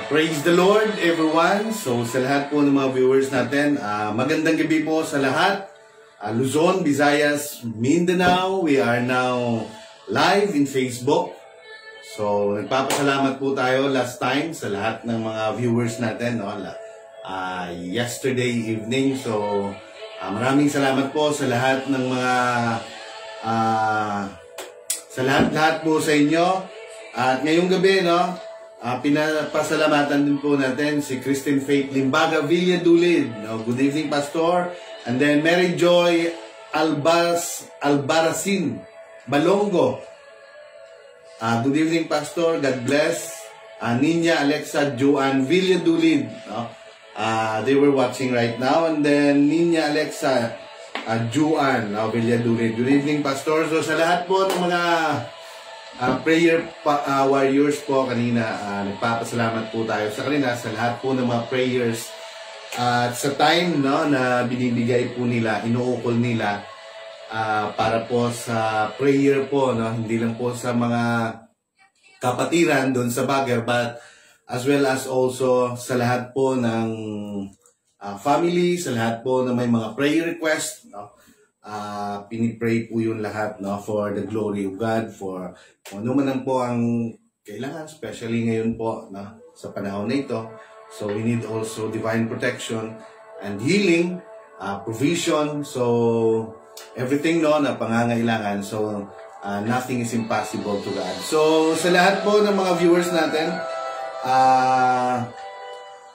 Praise the Lord, everyone. So, sa lahat po ng mga viewers natin, magandang gabi po sa lahat. Luzon, Visayas, Mindanao, we are now live in Facebook. So, nagpapasalamat po tayo last time sa lahat ng mga viewers natin, no? Yesterday evening. So, maraming salamat po sa lahat ng mga sa lahat po sa inyo. At ngayong gabi, no, pinapasalamatan din po natin si Christine Faith Limbaga Villadulid. No? Good evening, Pastor. And then Mary Joy Albaracin Balongo. Good evening, Pastor. God bless. Ninya Alexa Joanne Villadulid. No? They were watching right now. And then Ninya Alexa Joanne Villadulid. Good evening, Pastor. So sa lahat po ng mga prayer warriors po kanina, nagpapasalamat po tayo sa kanila sa lahat po ng mga prayers at sa time, no, na binibigay po nila, inuukol nila para po sa prayer po, no, hindi lang po sa mga kapatiran doon sa Baguio, but as well as also sa lahat po ng family, sa lahat po na may mga prayer request, no. Pinipray po yung lahat, no, for the glory of God, for ano man po ang kailangan, especially ngayon po, no, sa panahon na ito. So we need also divine protection and healing, provision, so everything, no, na pangangailangan. So nothing is impossible to God. So sa lahat po ng mga viewers natin,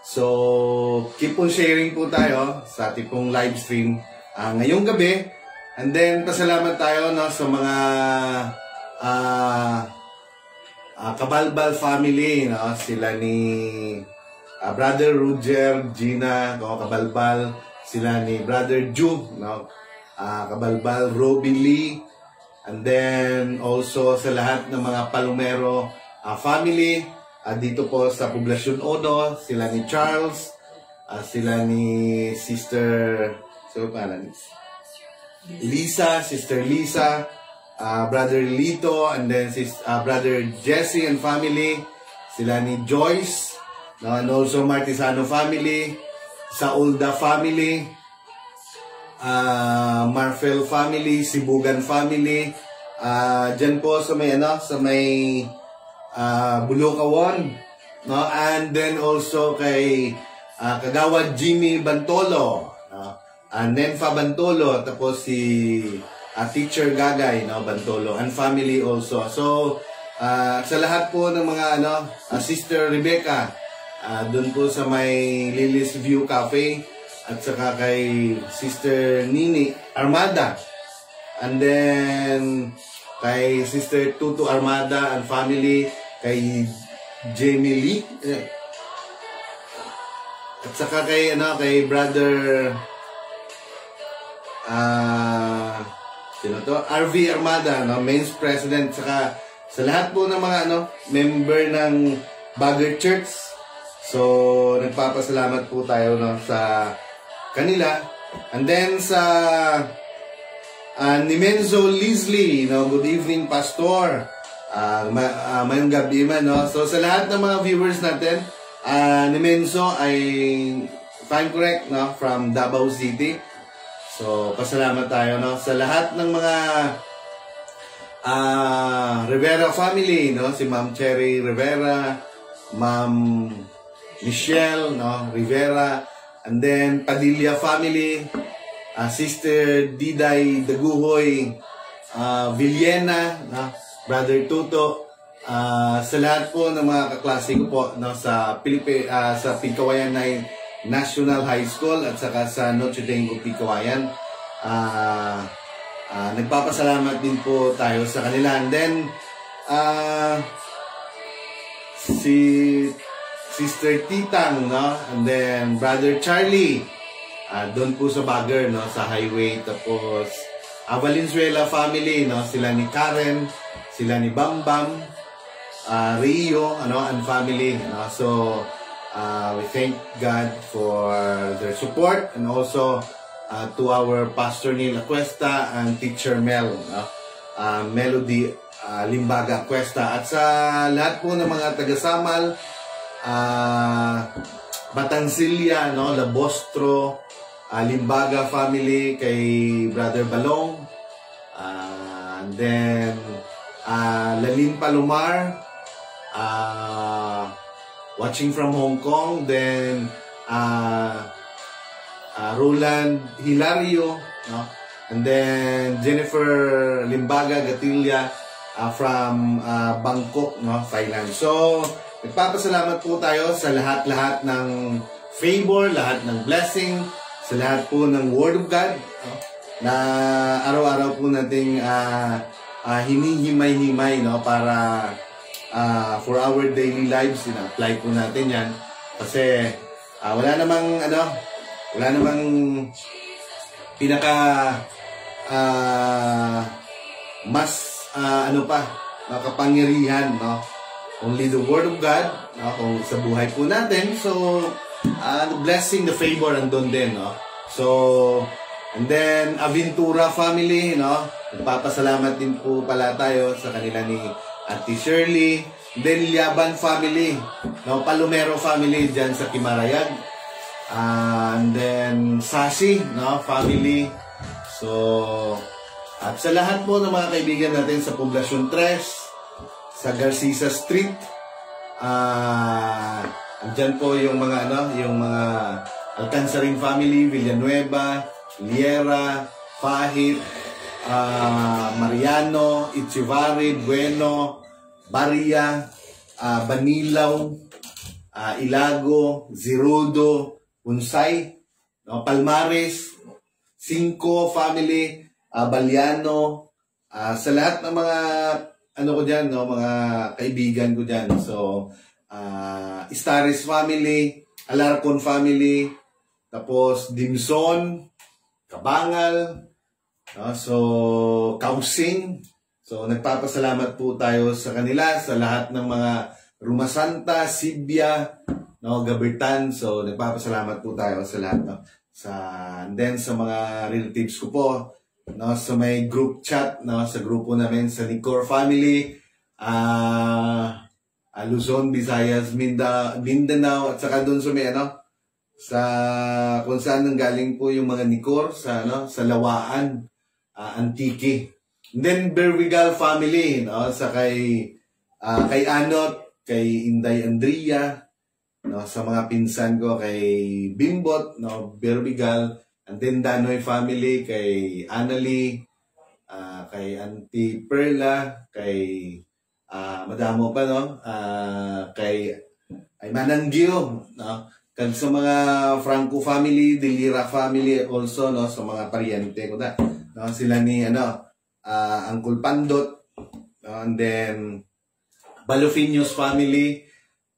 so keep on sharing po tayo sa ating pong live stream ngayong gabi. And then, pasalamat tayo, no, sa mga Kabalbal family, no? Sila ni Brother Roger, Gina, no, Kabalbal, sila ni Brother Ju, no? Kabalbal, Robin Lee, and then also sa lahat ng mga Palomero family, dito po sa Poblacion Ono, sila ni Charles, sila ni Sister, so pangalan, Lisa, Sister Lisa, Brother Lito, and then Brother Jesse and family, sila ni Joyce, no, and also Martisano family, Saulda family, Marfel family, Sibugan family, dyan po sa may, sa may Bulukawan, no, and then also kay Kagawad Jimmy Bantolo, Nenfa Bantolo, tapos si Teacher Gagay, no, Bantolo, and family also. So, sa lahat po ng mga Sister Rebecca, doon po sa may Lily's View Cafe, at saka kay Sister Nini Armada, and then kay Sister Tutu Armada and family, kay Jamie Lee, at saka kay kay Brother sino to? RV Armada, no, Men's President, saka sa lahat po ng mga member ng Baguio Church. So nagpapasalamat po tayo, no, sa kanila. And then sa Nimenzo Leslie, no, good evening, Pastor. Mayong gabi man, no. So sa lahat ng mga viewers natin, Nimenzo ay, if I'm correct, no, from Davao City. So, pasalamat tayo, no, sa lahat ng mga Rivera family, no, si Ma'am Cherry Rivera, Ma'am Michelle, no, Rivera, and then Padilla family, Sister Diday Daguhoy Villena, no, Brother Tuto, sa lahat po ng mga kaklase ko po, no, sa sa Pigkawayan National High School at saka sa Notre Dame Pigkawayan. Nagpapasalamat din po tayo sa kanila. And then si Sister Titang, no, and then Brother Charlie, doon po sa Baguio, no, sa highway. Tapos Valenzuela family, no, sila ni Karen, sila ni Bambam, Rio, and family, no. So we thank God for their support, and also to our Pastor Neil Acuesta and Teacher Mel, no? Melody Limbaga Cuesta, at sa lahat po ng mga taga-Samal, Batansilia, no, Labostro, Limbaga family kay Brother Balong, and then Lalin Palomar, watching from Hong Kong, then Roland Hilario, no, and then Jennifer Limbaga Gatilla from Bangkok, no, Thailand. So nagpapasalamat po tayo sa lahat-lahat ng favor, lahat ng blessing, sa lahat po ng Word of God, no, na araw-araw po nating hinihimay-himay, no, para for our daily lives, apply po natin yan. Kasi wala namang pinaka mas makapangyarihan, no, only the Word of God, no, kung sa buhay po natin. So the blessing, the favor andun din, no. So and then Aventura family, no, nagpapasalamat din po pala tayo sa kanila ni Auntie Shirley. Then Liaban family, no, Palomero family dyan sa Kimarayag, and then Sashi, no, family. So at sa lahat po ng mga kaibigan natin sa Poblacion 3, sa Garcisa Street, andyan po yung mga Alcanzarin family, Villanueva, Liera, Pahit, Mariano, Ichivari, Bueno, Baria, Banilaw, Ilago, Zirudo, Unsay, no, Palmares, Cinco family, Baliano, sa lahat ng mga ko dyan, no, mga kaibigan ko dyan. So Istares family, Alarcon family, tapos Dimson, Kabangal, no, so Kausing. So nagpapasalamat po tayo sa kanila, sa lahat ng mga Rumasanta, Sibya, no, Gabertan. So nagpapasalamat po tayo sa lahat, no, and then sa mga relatives ko po, no, sa may group chat, no, sa grupo namin sa Nicor family, Luzon, Visayas, Mindanao, at saka doon sa may sa kung saan nanggaling po yung mga Nicor sa sa Lawaan, Antique. And then Berwigal family, no, sa kay Anot, kay Inday Andrea, no, sa mga pinsan ko kay Bimbot, no, Berwigal, and then Danoy family kay Annalie, kay Auntie Perla, kay madamo pa, no, kay Mananggio, no, kag sa mga Franco family, Delira family also, no, sa mga pariente ko da, no, sila ni Uncle Pandot, no, and then Balofinos family,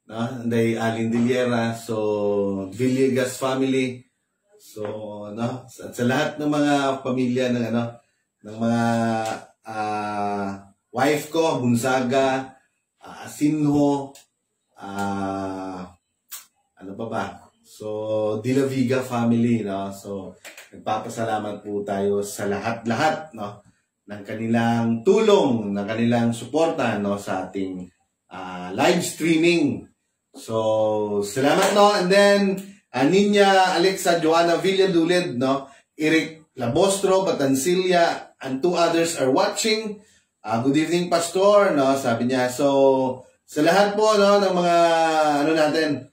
no, and then Alin Deliera, so Villegas family. So no, at sa lahat ng mga pamilya ng ng mga wife ko, Gonzaga, Asinho, ano pa ba? So De La Viga family, no. So nagpapasalamat po tayo sa lahat-lahat, no, ng kanilang tulong, ng kanilang suporta, no, sa ating live streaming. So salamat, no. And then Ninya Alexa Joanna Villadulid, no, Eric Labostro, Batansilia, and 2 others are watching. Good evening, Pastor, no, sabi niya. So sa lahat po, no, ng mga natin,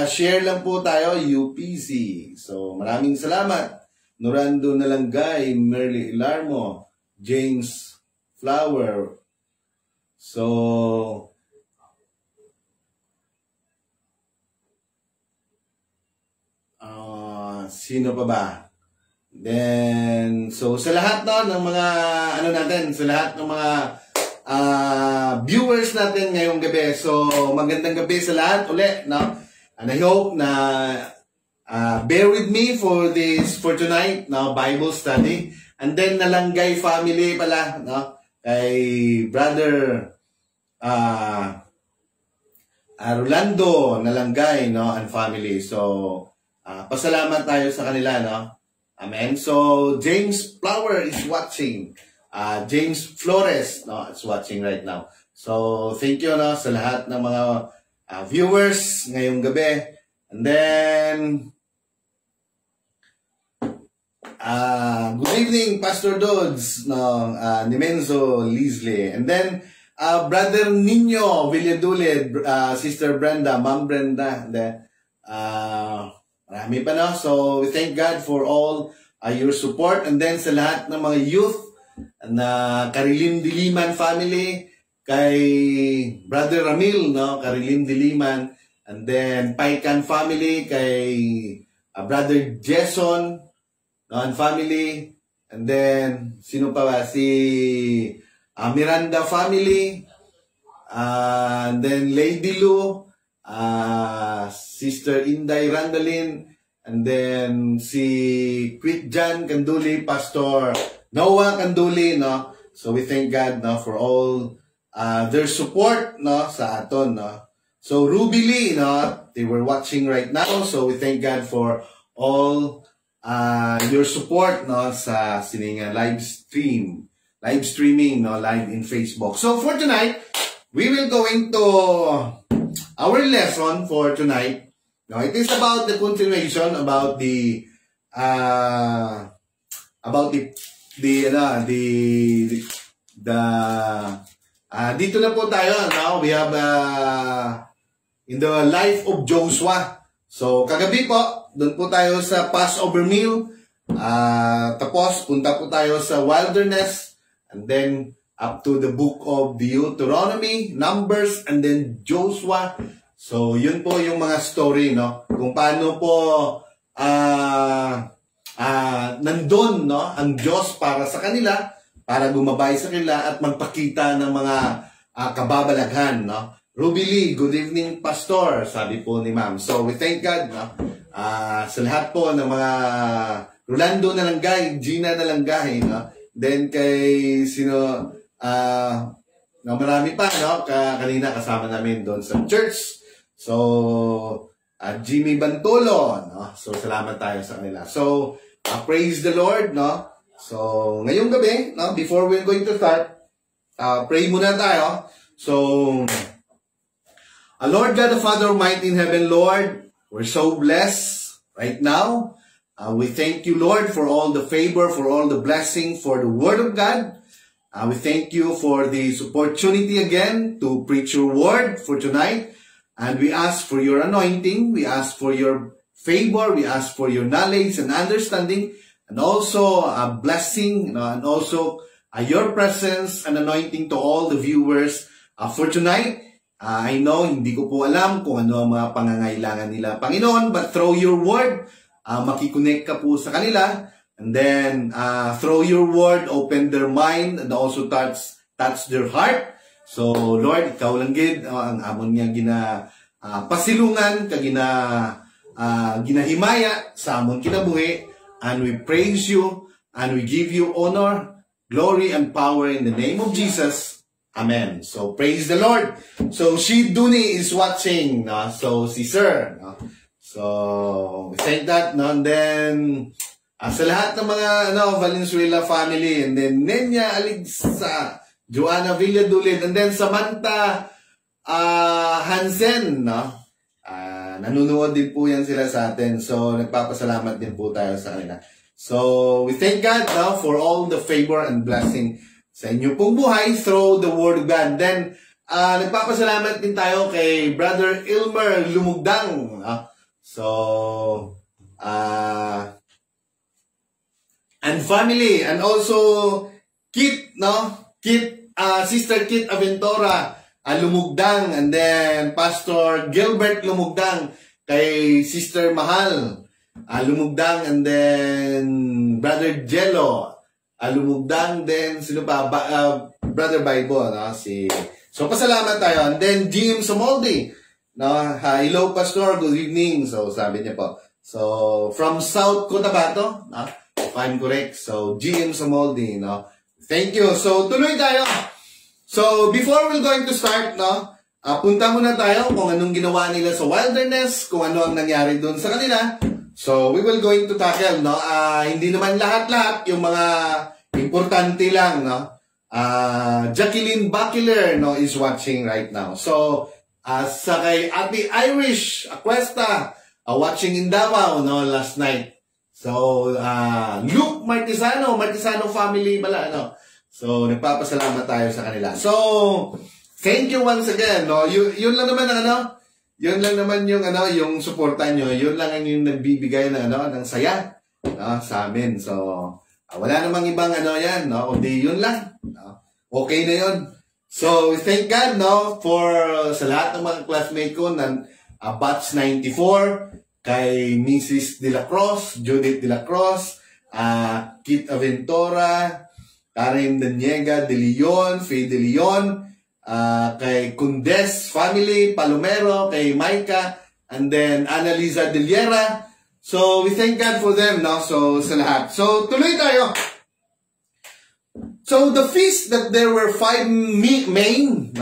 share lang po tayo, UPC. So maraming salamat. Norando Nalanggay, Merly Ilarmo, James Flower. So sino pa ba? Then, so sa lahat, no, ng mga natin, sa lahat ng mga viewers natin ngayong gabi. So magandang gabi sa lahat ulit, no? And I hope na bear with me for tonight, no, Bible study. And then Nalanggay family pala, no, kay Brother Rolando Nalanggay, no, and family. So pasalamat tayo sa kanila, no? Amen. So James Flower is watching. James Flores, no, is watching right now. So thank you, no, sa lahat ng mga viewers ngayong gabi. And then, good evening, Pastor Dodds, no, Nimenzo Leslie. And then, Brother Nino Villadulid, Sister Brenda, Ma'am Brenda. And then, marami pa, no? So, we thank God for all your support. And then, sa lahat ng mga youth na Karilim Diliman family, kay Brother Ramil, no? Karilim Diliman. And then, Paikan family, kay Brother Jason, no? And family. And then, sino pa ba? Si Miranda family. And then, Lady Lou, Sister Inday Randalin. And then, si Quit Jan Kanduli, Pastor Noah Kanduli, no? So we thank God, no, for all their support, no, sa aton, no. So Ruby Lee, no, they were watching right now. So we thank God for all your support, no, sa sininga live streaming, no, live in Facebook. So for tonight, we will go into our lesson for tonight. No, it is about the continuation about the dito na po tayo, no? We have in the life of Joshua. So kagabi po, doon po tayo sa Passover meal. Tapos punta po tayo sa wilderness, and then up to the book of Deuteronomy, Numbers, and then Joshua. So yun po yung mga story, no? Kung paano po nandun, no, ang Diyos para sa kanila, para gumabay sa kanila at magpakita ng mga kababalaghan, no. Ruby Lee, good evening, Pastor, sabi po ni Ma'am. So we thank God, no, sa lahat po ng mga Rolando Nalanggay, Gina Nalanggay, no. Then kay sino, no, marami pa, no, kanina kasama namin doon sa church. So Jimmy Bantolo, no. So salamat tayo sa kanila. So praise the Lord, no. So ngayong gabi, no, before we're going to start, pray muna tayo. So Lord God the Father Almighty in heaven, Lord, we're so blessed right now. We thank you, Lord, for all the favor, for all the blessing, for the word of God. We thank you for this opportunity again to preach your word for tonight. And we ask for your anointing. We ask for your favor. We ask for your knowledge and understanding. And also a blessing, and also your presence and anointing to all the viewers for tonight. I know, hindi ko po alam kung ano ang mga pangangailangan nila, Panginoon, but through your word, makikonnect ka po sa kanila. And then, through your word, open their mind and also touch their heart. So, Lord, ikaw lang gid ang amon niya pasilungan, ginahimaya sa amon kinabuhi. And we praise you, and we give you honor, glory, and power in the name of Jesus. Amen. So, praise the Lord. So, si Duni is watching, no? So, si Sir, no? So, we thank that, no? And then, sa lahat ng mga, Valenzuela family, and then, Nenya Aligsa, Joanna Villadulid, and then, Samantha Hansen, no? Nanunood din po yan sila sa atin. So, nagpapasalamat din po tayo sa kanila. So, we thank God, no, for all the favor and blessing sa inyo pong buhay through the Word of God. Then, nagpapasalamat din tayo kay Brother Ilmer Lumugdang. So, and family, and also Kit, no? Sister Kit Aventura, Lumugdang, and then Pastor Gilbert Lumugdang, kay Sister Mahal, Lumugdang, and then Brother Jello, Lumugdang, then sino pa? Brother Bible, no? So pasalamat tayo. And then Jim Samoldi, no? Hello Pastor, good evening. So sabi niya po. So from South Cotabato, no? If I'm correct. So Jim Samoldi, no? Thank you. So tuloy tayo. So, before we're going to start, no, punta muna tayo kung anong ginawa nila sa wilderness, kung ano ang nangyari doon sa kanila. So, we will going to tackle, no, hindi naman lahat-lahat, yung mga importante lang, no. Jacqueline Bakiler, no, is watching right now. So, Sa kay Ate Irish Aquesta, watching in Davao, no, last night. So, Luke Martisano family pala, no. So, nagpapasalamat tayo sa kanila. So, thank you once again, no. Yun lang naman ang yun lang naman yung yung suporta nyo. Yun lang ang yung nagbibigay ng ng saya, no, sa amin. So, wala namang ibang yan, no. Kundi yun lang. No? Okay na yun. So, thank God, no, for sa lahat ng mga classmate ko ng batch 94, kay Mrs. De La Cruz, Judith De La Cruz, Kit Aventura, Karen Daniega De Leon, Faye De Leon, kay Kundes family, Palomero, kay Maika, and then Annalisa De Liera. So, we thank God for them, no? So, sa lahat. So, tuloy tayo. So, the feast that there were five main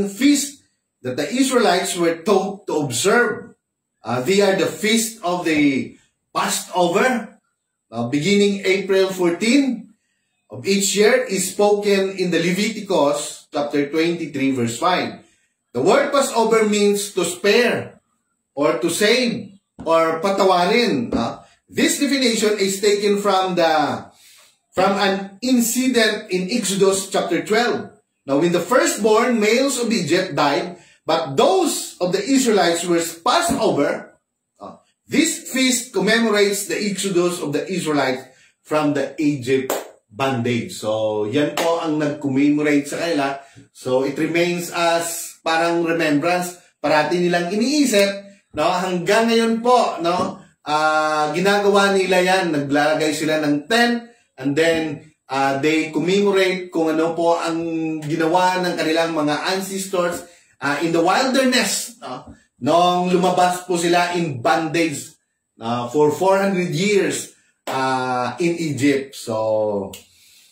feasts that the Israelites were told to observe. They are the feast of the Passover, beginning April 14 of each year, is spoken in the Leviticus chapter 23 verse 5. The word Passover means to spare or to save or patawarin. This definition is taken from an incident in Exodus chapter 12. Now, when the firstborn males of Egypt died, but those of the Israelites were passed over, this feast commemorates the exodus of the Israelites from the Egypt bondage. So, yan po ang nag-commemorate sa kanila. So, it remains as parang remembrance. Parati nilang iniisip, no? Hanggang ngayon po, no? Ginagawa nila yan. Naglalagay sila ng tent, and then, they commemorate kung ano po ang ginawa ng kanilang mga ancestors in the wilderness, nung lumabas po sila in bondage for 400 years in Egypt. So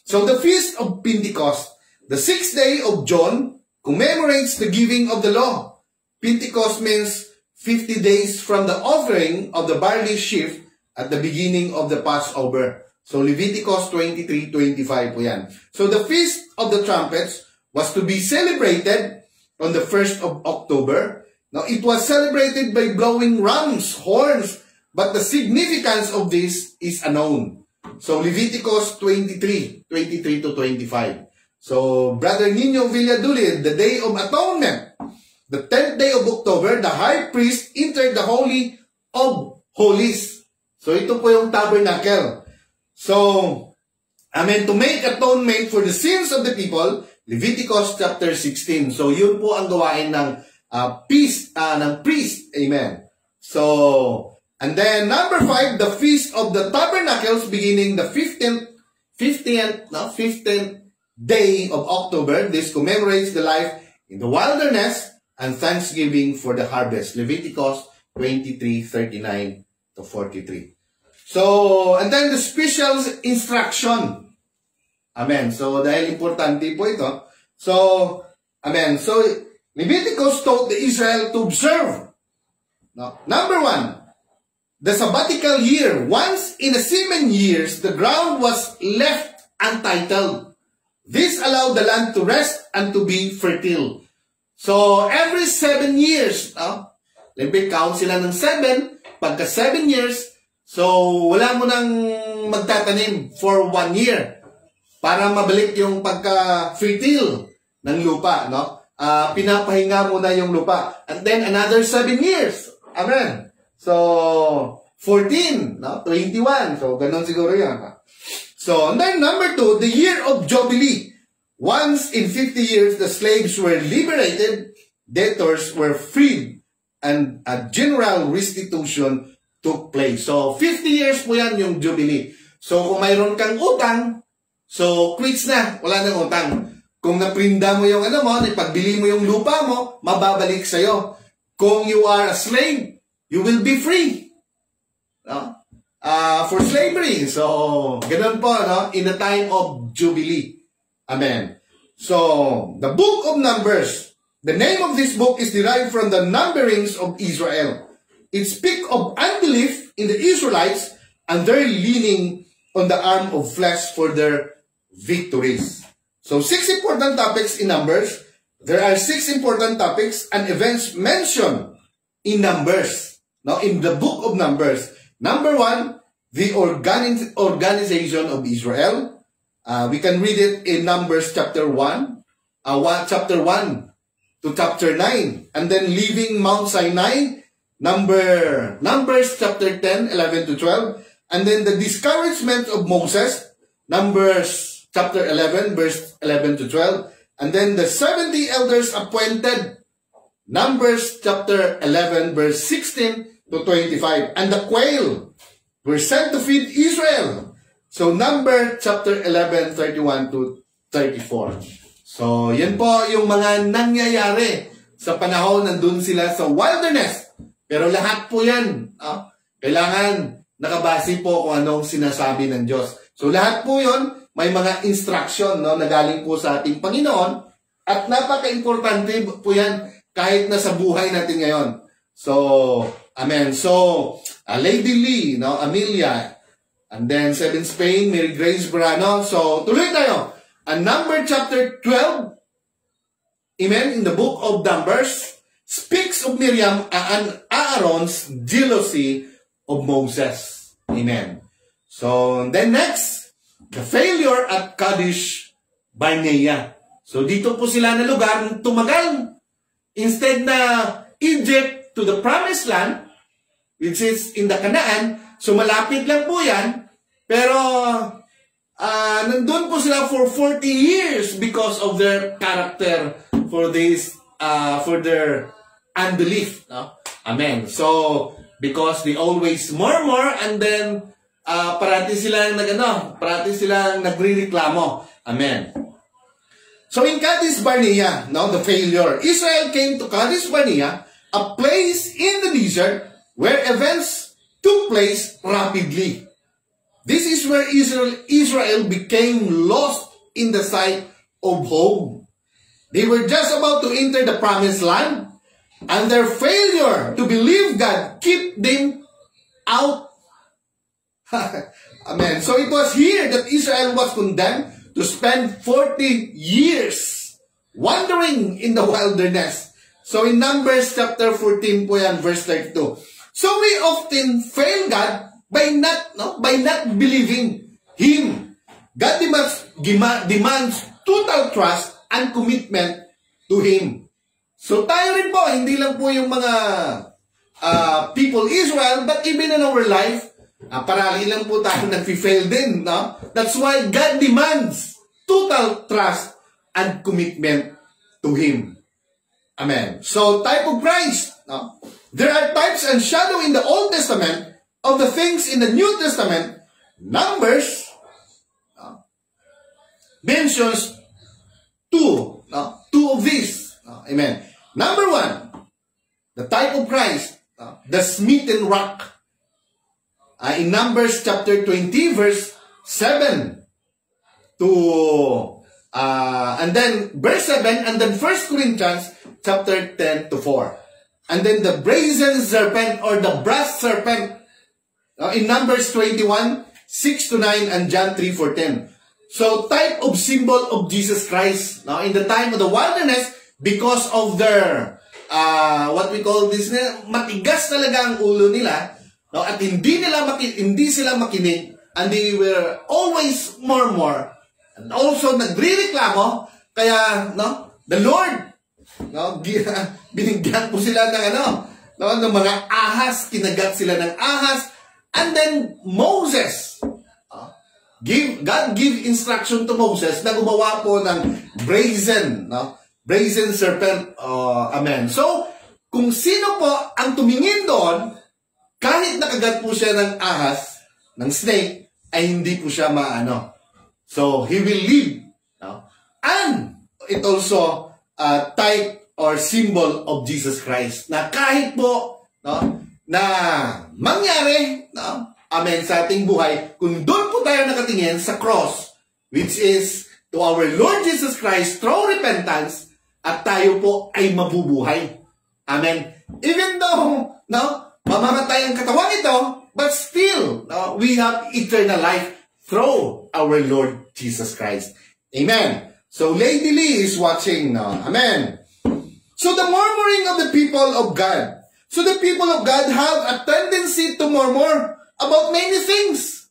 the Feast of Pentecost, the 6th day of John, commemorates the giving of the law. Pentecost means 50 days from the offering of the barley sheaf at the beginning of the Passover. So, Leviticus 23:25 po yan. So, the Feast of the Trumpets was to be celebrated on the 1st of October. Now, it was celebrated by blowing rams, horns, but the significance of this is unknown. So, Leviticus 23:23-25. So, Brother Nino Villadulid, the Day of Atonement, the 10th day of October, the high priest entered the Holy of Holies. So, ito po yung tabernacle. So, to make atonement for the sins of the people, Leviticus chapter 16. So, yun po ang gawain ng priest. Amen. So, and then number 5, the Feast of the Tabernacles beginning the 15th day of October. This commemorates the life in the wilderness and thanksgiving for the harvest. Leviticus 23:39-43. So, and then the special instruction. Amen. So, dahil importante po ito. So, amen. So, Leviticus taught the Israel to observe. No? Number 1, the sabbatical year. Once in a 7 years, the ground was left untilled. This allowed the land to rest and to be fertile. So, every 7 years, count sila ng 7, pagka 7 years, so, wala mo nang magtatanim for 1 year para mabalik yung pagka-fertile ng lupa, no? Pinapahinga mo na yung lupa. And then, another 7 years. Amen. So, 14, no? 21. So, ganun siguro yan. So, and then number 2, the year of Jubilee. Once in 50 years, the slaves were liberated, debtors were freed, and a general restitution took place. So, 50 years po yan yung Jubilee. So, kung mayroon kang utang, so, quits na. Wala nang utang. Kung naprinda mo yung ipagbili mo yung lupa mo, mababalik sa'yo. Kung you are a slave, you will be free. No? For slavery. So, ganun po, no? In the time of Jubilee. Amen. So, the book of Numbers, the name of this book is derived from the numberings of Israel. It speaks of unbelief in the Israelites and their leaning on the arm of flesh for their victories. So, 6 important topics in Numbers. there are 6 important topics and events mentioned in Numbers. Now, in the book of Numbers. Number 1, the organization of Israel. We can read it in Numbers chapter 1, chapter 1 to chapter 9. And then leaving Mount Sinai, Numbers chapter 10, 11 to 12. And then the discouragement of Moses, Numbers chapter 11, verse 11 to 12. And then the 70 elders appointed, Numbers chapter 11, verse 16 to 25. And the quail were sent to feed Israel. So, Numbers chapter 11, 31 to 34. So, yan po yung mga nangyayari sa panahon nandun sila sa wilderness. Pero lahat po yan, kailangan nakabase po kung anong sinasabi ng Diyos. So, lahat po yun, may mga instruction na galing po sa ating Panginoon. At napaka-importante po yan kahit na sa buhay natin ngayon. So, amen. So, Lady Lee, Amelia, and then 7 Spain, Mary Grace Brano. So, tuloy tayo. And Numbers chapter 12, amen, in the book of Numbers, speaks of Miriam and Aaron's jealousy of Moses. Amen. So, then next, the failure at Kadesh Barnea. So, dito po sila na lugar tumagal. Instead na Egypt to the promised land, which is in the Canaan, so malapit lang po yan, pero nandun po sila for 40 years because of their character for this, for their unbelief. No? Amen. So, because they always murmur and then parati silang nagrereklamo. Amen. So in Kadesh Barnea, the failure, Israel came to Kadesh Barnea, a place in the desert where events took place rapidly. This is where Israel became lost in the sight of home. They were just about to enter the promised land, and their failure to believe God kept them out. Amen. So it was here that Israel was condemned to spend 40 years wandering in the wilderness. So in Numbers chapter 14 po yan, verse 32. So we often fail God by not believing Him. God demands total trust and commitment to Him. So tayo rin po, hindi lang po yung mga people Israel, but even in our life, parali lang po tayo nag-fail din. No? That's why God demands total trust and commitment to Him. Amen. So, type of Christ. No? There are types and shadow in the Old Testament of the things in the New Testament. Numbers mentions two of these. Amen. Number 1, the type of Christ, the smitten rock. In Numbers chapter 20, verse 7 to, and then verse 7, and then 1 Corinthians chapter 10 to 4. And then the brazen serpent or the brass serpent in Numbers 21, 6 to 9, and John 3, 4, 10. So, type of symbol of Jesus Christ. Now, in the time of the wilderness, because of their, what we call this, matigas talaga ang ulo nila, no? At hindi sila makinig, and they were always murmur, and also nagrereklamo, kaya, the Lord, binigyan po sila ng mga ahas, kinagat sila ng ahas, and then Moses, God give instruction to Moses na gumawa po ng brazen serpent. Amen. So, kung sino po ang tumingin doon, kahit nakagat po siya ng ahas, ng snake, ay hindi po siya maano. So, he will live. And it also type or symbol of Jesus Christ. Na kahit po na mangyari, amen, sa ating buhay, kung doon po tayo nakatingin sa cross, which is to our Lord Jesus Christ through repentance, at tayo po ay mabubuhay. Amen. Even though, mamamatay ang katawan ito, but still, we have eternal life through our Lord Jesus Christ. Amen. So Lady Lee is watching now. Amen. So the murmuring of the people of God. So the people of God have a tendency to murmur about many things.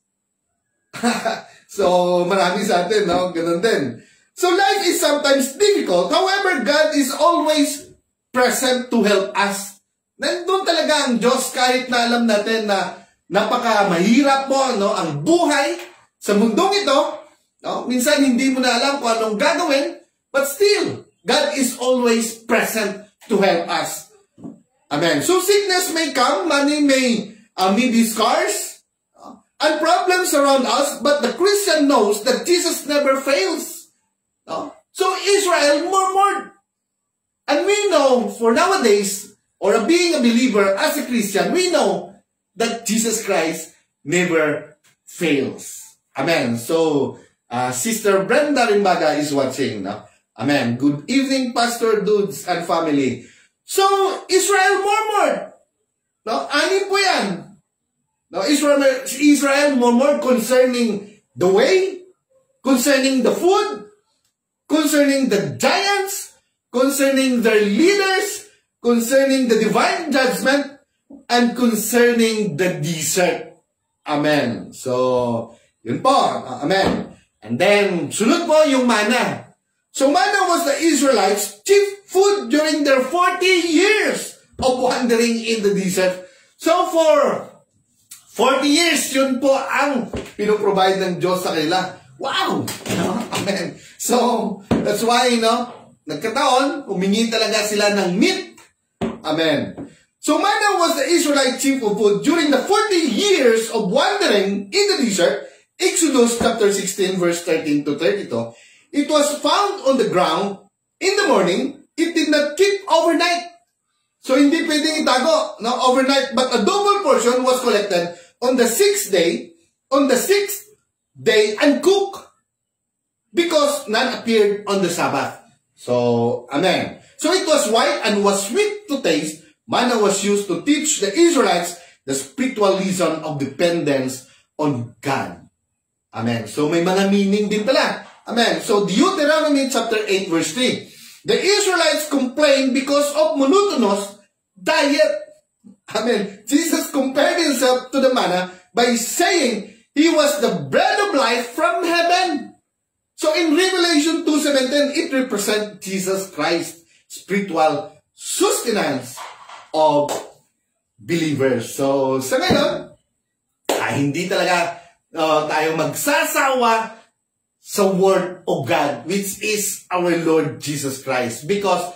So marami sa atin, no? Ganun din. So life is sometimes difficult. However, God is always present to help us. Nandun talaga ang Diyos kahit na alam natin na napaka-mahirap mo, no? Ang buhay sa mundong ito. No? Minsan hindi mo na alam kung anong gagawin, but still, God is always present to help us. Amen. So sickness may come, money may be scarce, and problems around us, but the Christian knows that Jesus never fails. No? So Israel murmured. And we know for nowadays, or being a believer as a Christian, we know that Jesus Christ never fails. Amen. So, Sister Brenda Rimbaga is watching. No? Amen. Good evening, Pastor Dudes and family. So, Israel murmured. No? Anin po yan. No? Israel murmured concerning the way, concerning the food, concerning the giants, concerning their leaders, concerning the divine judgment, and concerning the desert. Amen. So, yun po. Amen. And then, sunod po yung manna. So, manna was the Israelites' chief food during their 40 years of wandering in the desert. So, for 40 years, yun po ang pinoprovide ng Diyos sa kanila. Wow! Amen. So, that's why, nagkataon, humingi talaga sila ng meat. Amen. So, manna was the Israelite chief of food during the 40 years of wandering in the desert. Exodus chapter 16, verse 13 to 32. It was found on the ground in the morning. It did not keep overnight. So, hindi pwedeng itago overnight, but a double portion was collected on the sixth day, and cooked, because none appeared on the Sabbath. So, amen. So, it was white and was sweet to taste. Manna was used to teach the Israelites the spiritual lesson of dependence on God. Amen. So, may mga meaning din pala. Amen. So, Deuteronomy chapter 8 verse 3. The Israelites complained because of monotonous diet. Amen. Jesus compared himself to the manna by saying he was the bread of life from heaven. So, in Revelation 2:17, it represents Jesus Christ, spiritual sustenance of believers. So, sa ngayon, hindi talaga tayo magsasawa sa Word of God, which is our Lord Jesus Christ. Because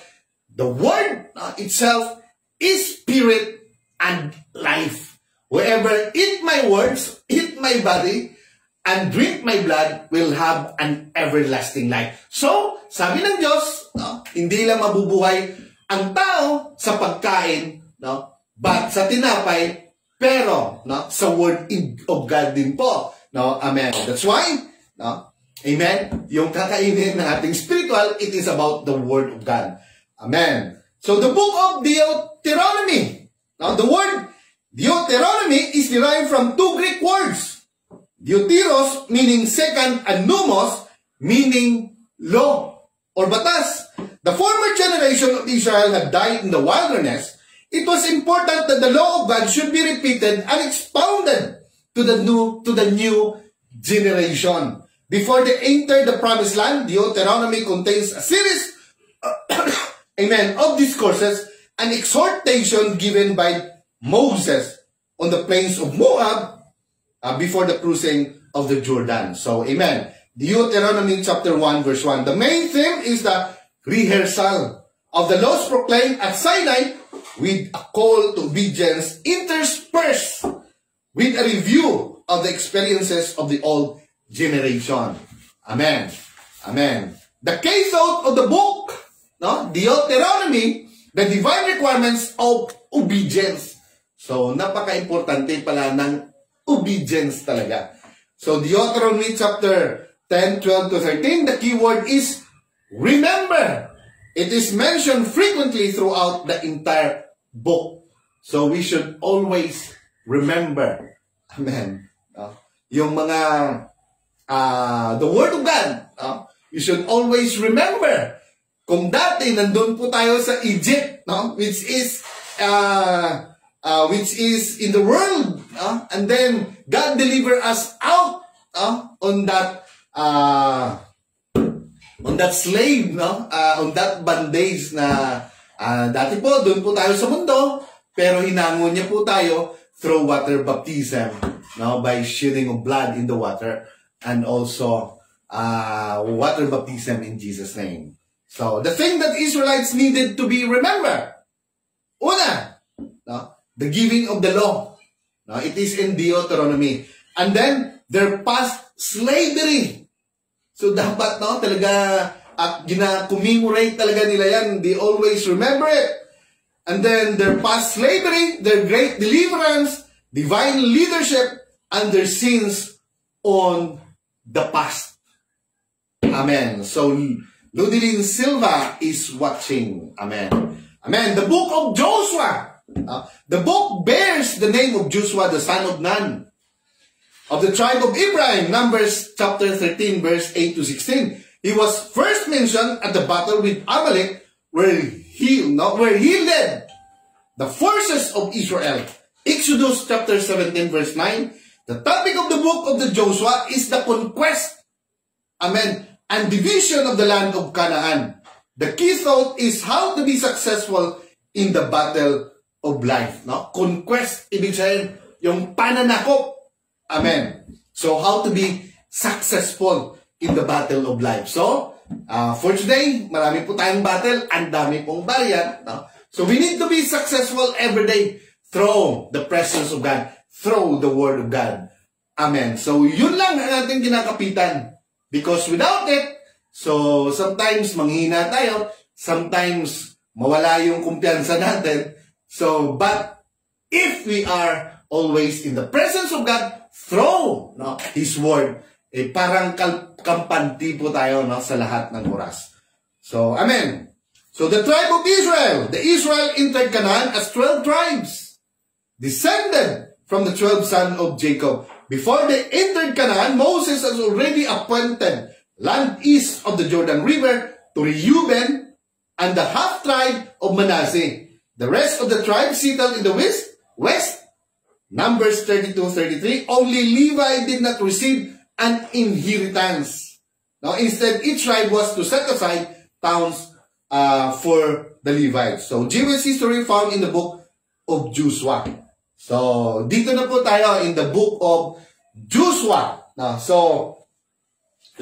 the Word itself is spirit and life. Whoever eat my words, eat my body, and drink my blood will have an everlasting life. So, sabi ng Diyos, hindi lang mabubuhay ang tao sa pagkain, but sa tinapay, pero sa Word of God din po. Amen. That's why, amen, yung kakainin ng ating spiritual, it is about the Word of God. Amen. So the book of Deuteronomy, the word Deuteronomy is derived from two Greek words. Deuteros meaning second, and nomos meaning law or batas. The former generation of Israel had died in the wilderness. It was important that the law of God should be repeated and expounded to the new generation. Before they entered the promised land, Deuteronomy contains a series of discourses and exhortation given by Moses on the plains of Moab before the crossing of the Jordan. So, amen. Deuteronomy chapter 1 verse 1. The main theme is the rehearsal of the laws proclaimed at Sinai with a call to obedience interspersed with a review of the experiences of the old generation. Amen. Amen. The case out of the book, Deuteronomy, the divine requirements of obedience. So, napaka-importante pala ng obedience talaga. So, Deuteronomy chapter 10, 12 to 13, the keyword is remember. It is mentioned frequently throughout the entire book. So, we should always remember. Amen. Yung mga, the Word of God, We should always remember kung dati nandun po tayo sa Egypt, no? Which is in the world, and then God deliver us out on that slave, no? On that bondage na dati po doon po tayo sa mundo, pero hinangon niya po tayo through water baptism, no? By shedding of blood in the water, and also water baptism in Jesus' name. So the thing that Israelites needed to be remembered, una, no? The giving of the law. No? It is in Deuteronomy. And then, their past slavery. So, dapat, no, talaga, at gina-commemorate talaga nila yan. They always remember it. And then, their past slavery, their great deliverance, divine leadership, and their sins on the past. Amen. So, Ludilin Silva is watching. Amen. Amen. The book of Joshua. The book bears the name of Joshua, the son of Nun, of the tribe of Ephraim. Numbers chapter 13, verse 8 to 16. He was first mentioned at the battle with Amalek, where he led the forces of Israel. Exodus chapter 17, verse 9. The topic of the book of the Joshua is the conquest, amen, and division of the land of Canaan. The key thought is how to be successful in the battle of life. No? Conquest, ibig sabihin, yung pananakop. Amen. So, how to be successful in the battle of life. So, for today, marami po tayong battle, ang dami pong variant. No? So, we need to be successful every day through the presence of God, through the Word of God. Amen. So, yun lang ang ating kinakapitan. Because without it, so sometimes manghina tayo, sometimes mawala yung kumpiyansa natin. So, but if we are always in the presence of God, through His Word, parang kampanti po tayo sa lahat ng oras. So, amen. So, the tribe of Israel, the Israel entered Canaan as 12 tribes, descended from the 12 sons of Jacob. Before they entered Canaan, Moses has already appointed land east of the Jordan River to Reuben and the half-tribe of Manasseh. The rest of the tribes settled in the west. Numbers 32-33. Only Levi did not receive an inheritance. Now, instead, each tribe was to set aside towns for the Levites. So, Jewish history found in the book of Joshua. So, dito na po tayo in the book of Joshua. So,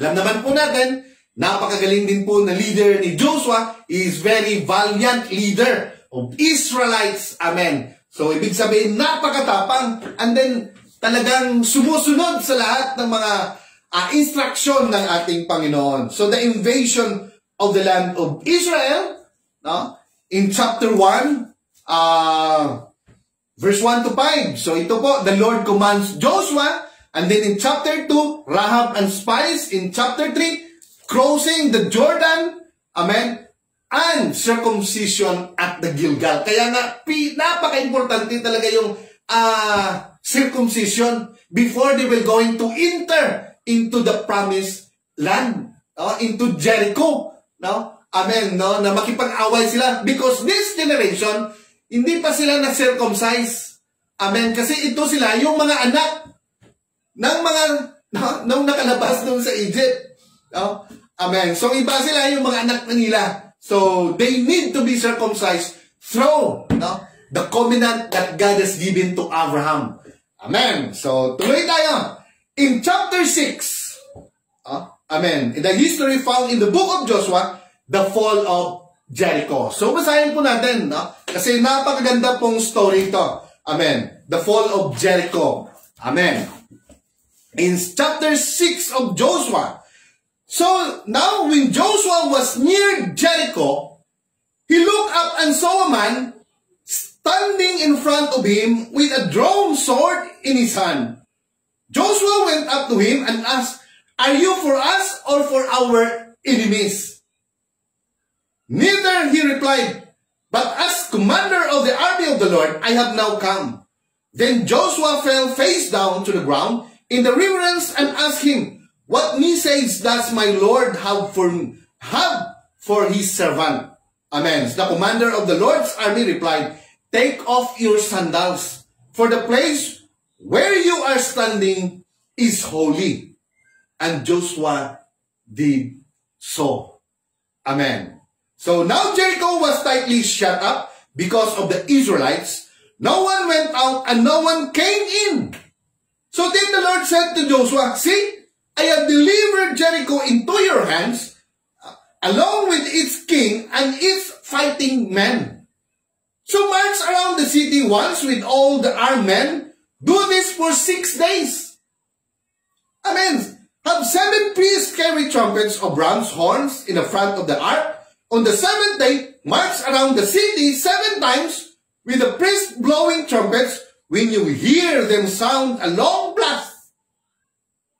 alam naman po natin, napakagaling din po na leader ni Joshua. He is very valiant leader of Israelites. Amen. So, ibig sabihin, napakatapang. And then, talagang sumusunod sa lahat ng mga instruction ng ating Panginoon. So, the invasion of the land of Israel, in chapter 1, verse 1 to 5. So, ito po, the Lord commands Joshua. And then in chapter 2, Rahab and spies. In chapter 3, crossing the Jordan. Amen. And circumcision at the Gilgal. Kaya nga, napaka-importante talaga yung circumcision before they were going to enter into the promised land, into Jericho. No? Amen. No? Na makipag-away sila. Because this generation, hindi pa sila na-circumcise. Amen. Kasi ito sila, yung mga anak ng mga, nung nakalabas doon sa Egypt. No? Amen. So, iba sila yung mga anak nila. So, they need to be circumcised through the covenant that God has given to Abraham. Amen. So, tuloy tayo. In chapter 6, amen, in the history found in the book of Joshua, the fall of Jericho. So, basahin po natin, kasi napakaganda pong story ito. Amen. The fall of Jericho. Amen. In chapter 6 of Joshua. So, now when Joshua was near Jericho, he looked up and saw a man standing in front of him with a drawn sword in his hand. Joshua went up to him and asked, "Are you for us or for our enemies?" Neither, he replied, "But as commander of the army of the Lord, I have now come." Then Joshua fell face down to the ground in the reverence and asked him, What message does my Lord have for his servant? Amen. The commander of the Lord's army replied, take off your sandals, for the place where you are standing is holy. And Joshua did so. Amen. So now Jericho was tightly shut up because of the Israelites. No one went out and no one came in. So then the Lord said to Joshua, see, I have delivered Jericho into your hands, along with its king and its fighting men. So march around the city once with all the armed men. Do this for 6 days. Amen. Have 7 priests carry trumpets of bronze horns in the front of the ark. On the 7th day, march around the city 7 times with the priests blowing trumpets. When you hear them sound a long blast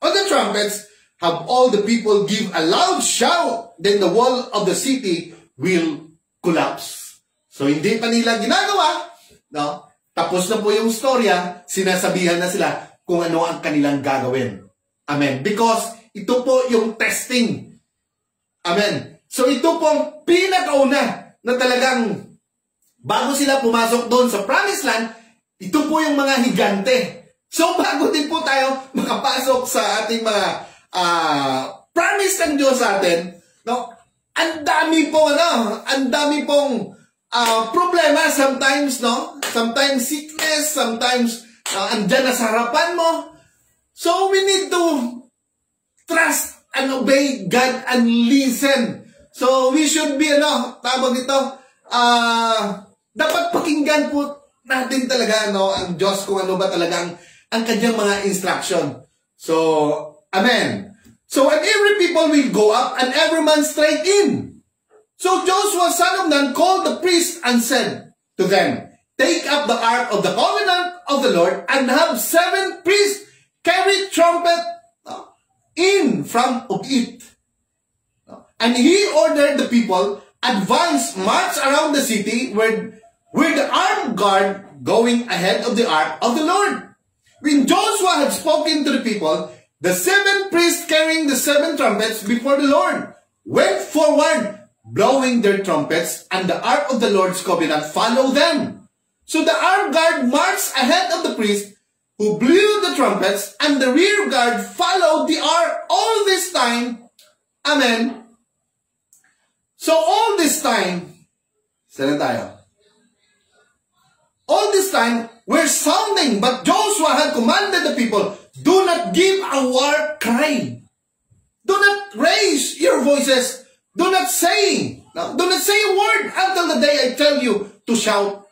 on the trumpets, have all the people give a loud shout, then the wall of the city will collapse. So hindi pa nila ginagawa, no? Tapos na po yung storya, sinasabihan na sila kung ano ang kanilang gagawin. Amen. Because ito po yung testing. Amen. So ito pong pinakauna na talagang bago sila pumasok doon sa Promised Land, ito po yung mga higante. So bago din po tayo makapasok sa ating mga promise ng Diyos sa atin, no? Ang dami po, ang dami pong problema sometimes, no? Sometimes sickness, sometimes andyan na sa harapan mo. So we need to trust and obey God and listen. So we should be, tawag ito, dapat pakinggan po natin talaga, ang Diyos kung ano ba talagang ang kanyang mga instruction. So, amen. So, and every people will go up and every man straight in. So Joshua, son of Nun, called the priests and said to them, take up the ark of the covenant of the Lord and have 7 priests carry trumpet in front of it. And he ordered the people, advance, march around the city with the armed guard going ahead of the ark of the Lord. When Joshua had spoken to the people, the 7 priests carrying the 7 trumpets before the Lord went forward, blowing their trumpets, and the ark of the Lord's covenant followed them. So the armed guard marched ahead of the priests who blew the trumpets, and the rear guard followed the ark all this time. Amen. So all this time, saan na tayo? All this time, we're sounding, but Joshua had commanded the people, do not give a war cry. Do not raise your voices. Do not say a word until the day I tell you to shout.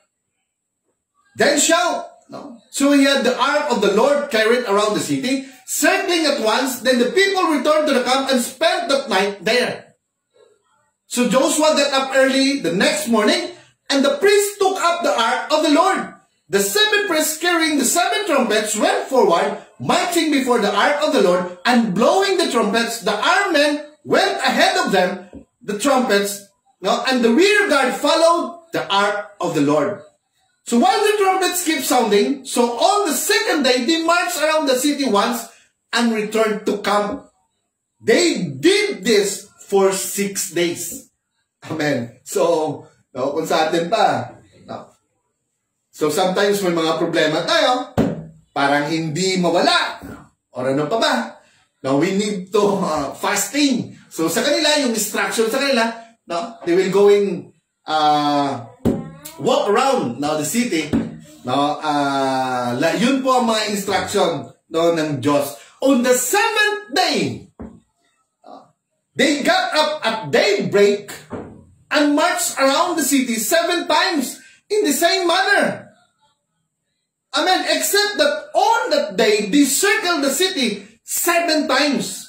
Then shout. No. So he had the ark of the Lord carried around the city, circling at once. Then the people returned to the camp and spent that night there. So Joshua got up early the next morning, and the priests took up the ark of the Lord. The 7 priests carrying the 7 trumpets went forward, marching before the ark of the Lord, and blowing the trumpets. The armed men went ahead of them, the trumpets, and the rear guard followed the ark of the Lord. So while the trumpets kept sounding, so on the 2nd day, they marched around the city once and returned to camp. They did this for 6 days. Amen. So, kung sa atin pa, so sometimes may mga problema tayo, parang hindi mawala, or ano pa ba? Now we need to fasting. So sa kanila, yung instruction sa kanila, they will going walk around the city. Yun po ang mga instruction ng Diyos. On the 7th day, they got up at daybreak and marched around the city 7 times in the same manner. Amen. Except that on that day, they circled the city 7 times.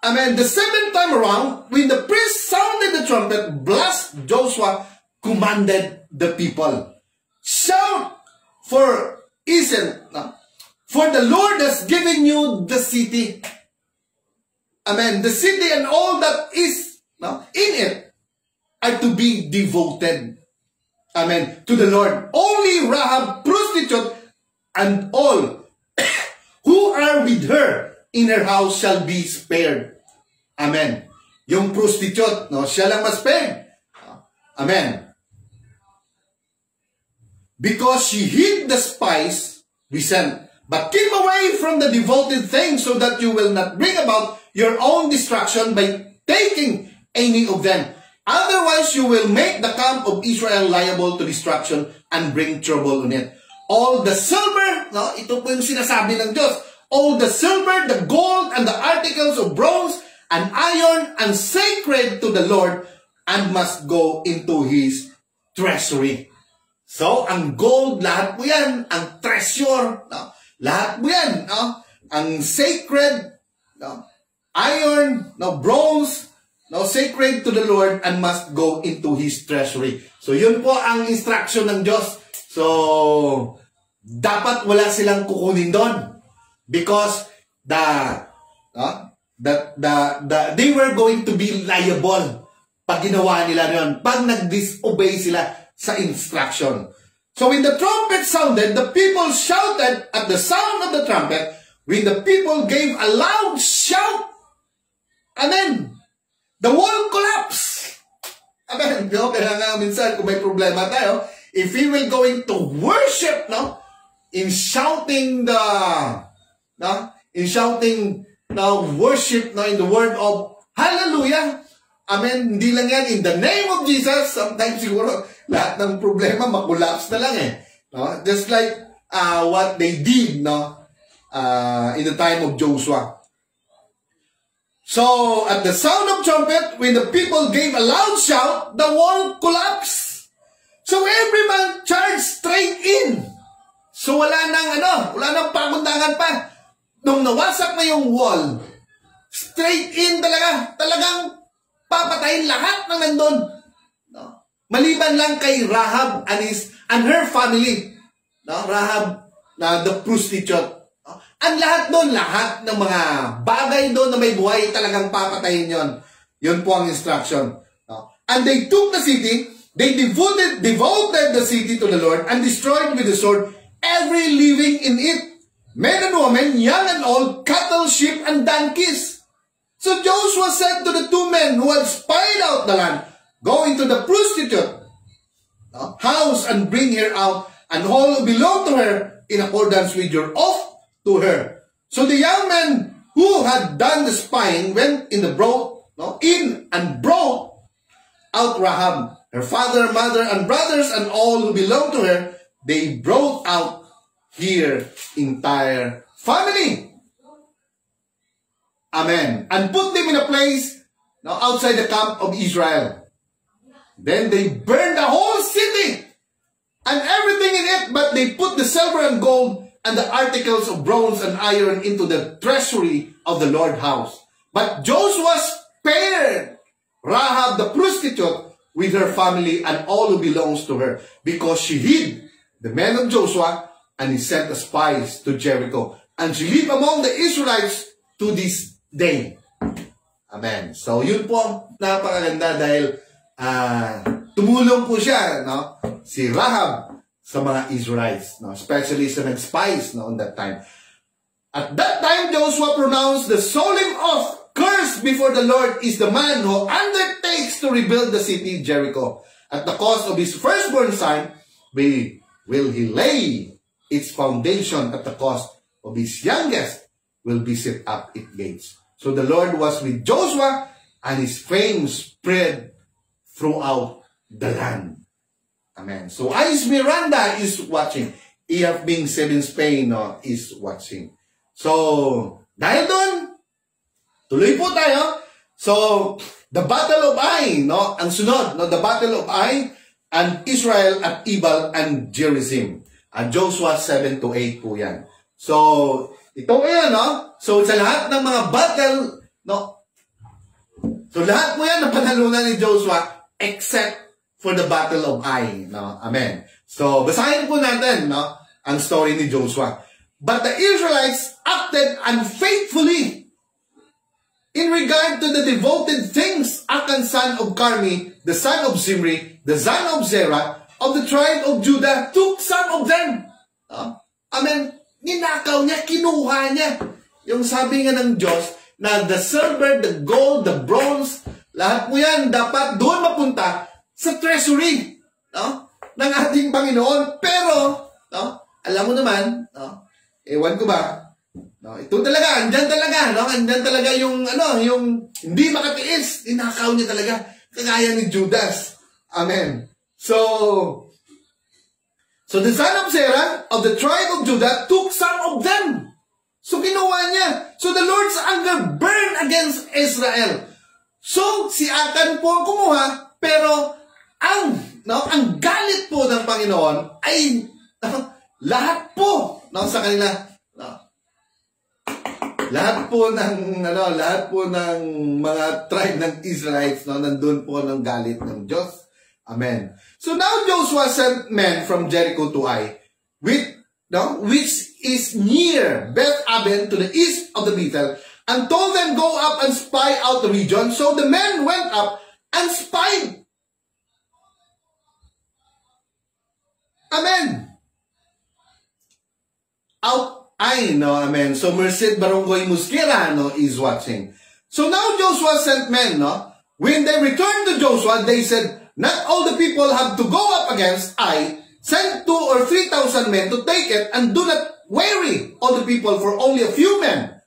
Amen. The 7th time around, when the priest sounded the trumpet blast, Joshua commanded the people, shout for the Lord has given you the city. Amen. The city and all that is in it are to be devoted. Amen. To the Lord. Only Rahab, prostitute, and all who are with her in her house shall be spared. Amen. Yung prostitute, no, siya lang ma-spared. Amen. Because she hid the spies we sent, but keep away from the devoted things so that you will not bring about your own destruction by taking any of them. Otherwise, you will make the camp of Israel liable to destruction and bring trouble on it. All the silver, no, ito po yung sinasabi ng Diyos, all the silver, the gold, and the articles of bronze and iron and sacred to the Lord and must go into His treasury. So, ang gold, lahat po yan, ang treasure, no? Lahat po yan, no? Ang sacred, no? Iron, no? Bronze, no? Sacred to the Lord and must go into His treasury. So, yun po ang instruction ng Diyos. So, dapat wala silang kukunin doon. Because they were going to be liable pag ginawa nila yun, pag nag-disobey sila sa instruction. So when the trumpet sounded, the people shouted at the sound of the trumpet. When the people gave a loud shout, amen, the wall collapsed. Amen. Kaya nga minsan kung may problema tayo, if we will going to worship, no, in shouting worship, no, in the word of hallelujah. Amen. Hindi lang yan in the name of Jesus. Sometimes siguro lahat ng problema makulapse na lang eh. No? Just like what they did, no, in the time of Joshua. So at the sound of trumpet, when the people gave a loud shout, the wall collapsed. So every man charged straight in. So wala nang pagundangan pa. Nung nawasak na yung wall, straight in talagang papatayin lahat ng nandun. No? Maliban lang kay Rahab and her family. No? Rahab, the prostitute. No? Ang lahat doon, lahat ng mga bagay doon na may buhay, talagang papatayin yon. Yun po ang instruction. No? And they took the city, they devoted the city to the Lord and destroyed with the sword every living in it. Men and women, young and old, cattle, sheep, and donkeys. So Joshua said to the two men who had spied out the land, go into the prostitute house and bring her out and all who belong to her in accordance with your oath to her. So the young men who had done the spying went in and brought out Rahab, her father, mother, and brothers, and all who belonged to her. They brought out her entire family. Amen. And put them in a place outside the camp of Israel. Then they burned the whole city and everything in it, but they put the silver and gold and the articles of bronze and iron into the treasury of the Lord's house. But Joshua spared Rahab the prostitute with her family and all who belongs to her, because she hid the men of Joshua, and he sent the spies to Jericho. And she lived among the Israelites to this day. Amen. So, yun po ang napakaganda dahil tumulong po siya, no, si Rahab sa mga Israelites, no, especially sa nag-spies, no, on that time. At that time, Joshua pronounced the solemn oath, cursed before the Lord is the man who undertakes to rebuild the city Jericho. At the cost of his firstborn son, will he lay its foundation. At the cost of his youngest will be set up its gates. So the Lord was with Joshua, and his fame spread throughout the land. Amen. So Ice Miranda is watching. E.F. Bing 7 Spain is watching. So, dahil doon, tuloy po tayo. So, the Battle of Ai, no? Ang sunod, no? The Battle of Ai and Israel at Ebal and Gerizim. Joshua 7 to 8 po yan. So, ito yan, no? So, sa lahat ng mga battle, no? So, lahat po yan na panalunan ni Joshua except for the Battle of Ai, no? Amen. So, basahin po natin, no? Ang story ni Joshua. But the Israelites acted unfaithfully in regard to the devoted things. Achan, son of Carmi, the son of Zimri, the son of Zerah, of the tribe of Judah, took some of them. Amen. ninakaw niya, kinuha niya. Yung sabi nga ng Diyos, na the silver, the gold, the bronze, lahat mo yan dapat doon mapunta sa treasury, no, ng ating Panginoon. Pero, no, alam mo naman, no, ewan ko ba, no, ito talaga, andyan talaga, no, andyan talaga yung, yung hindi makatiis, ninakaw niya talaga, kagaya ni Judas. Amen. So the son of Zerah, of the tribe of Judah, took some of them. So, kinuha niya. So, the Lord's anger burned against Israel. So, si Akan po ang kumuha, pero ang galit po ng Panginoon ay lahat po sa kanila. Lahat po ng mga tribe ng Israelites, nandun po ng galit ng Diyos. Amen. So now Joshua sent men from Jericho to Ai, which is near Beth-aven to the east of the Bethel, and told them, go up and spy out the region. So the men went up and spied. Amen. Out, amen. So Merced Barangay Musquera, is watching. So now Joshua sent men, When they returned to Joshua, they said, not all the people have to go up against Ai. Send 2,000 or 3,000 men to take it, and do not weary all the people, for only a few men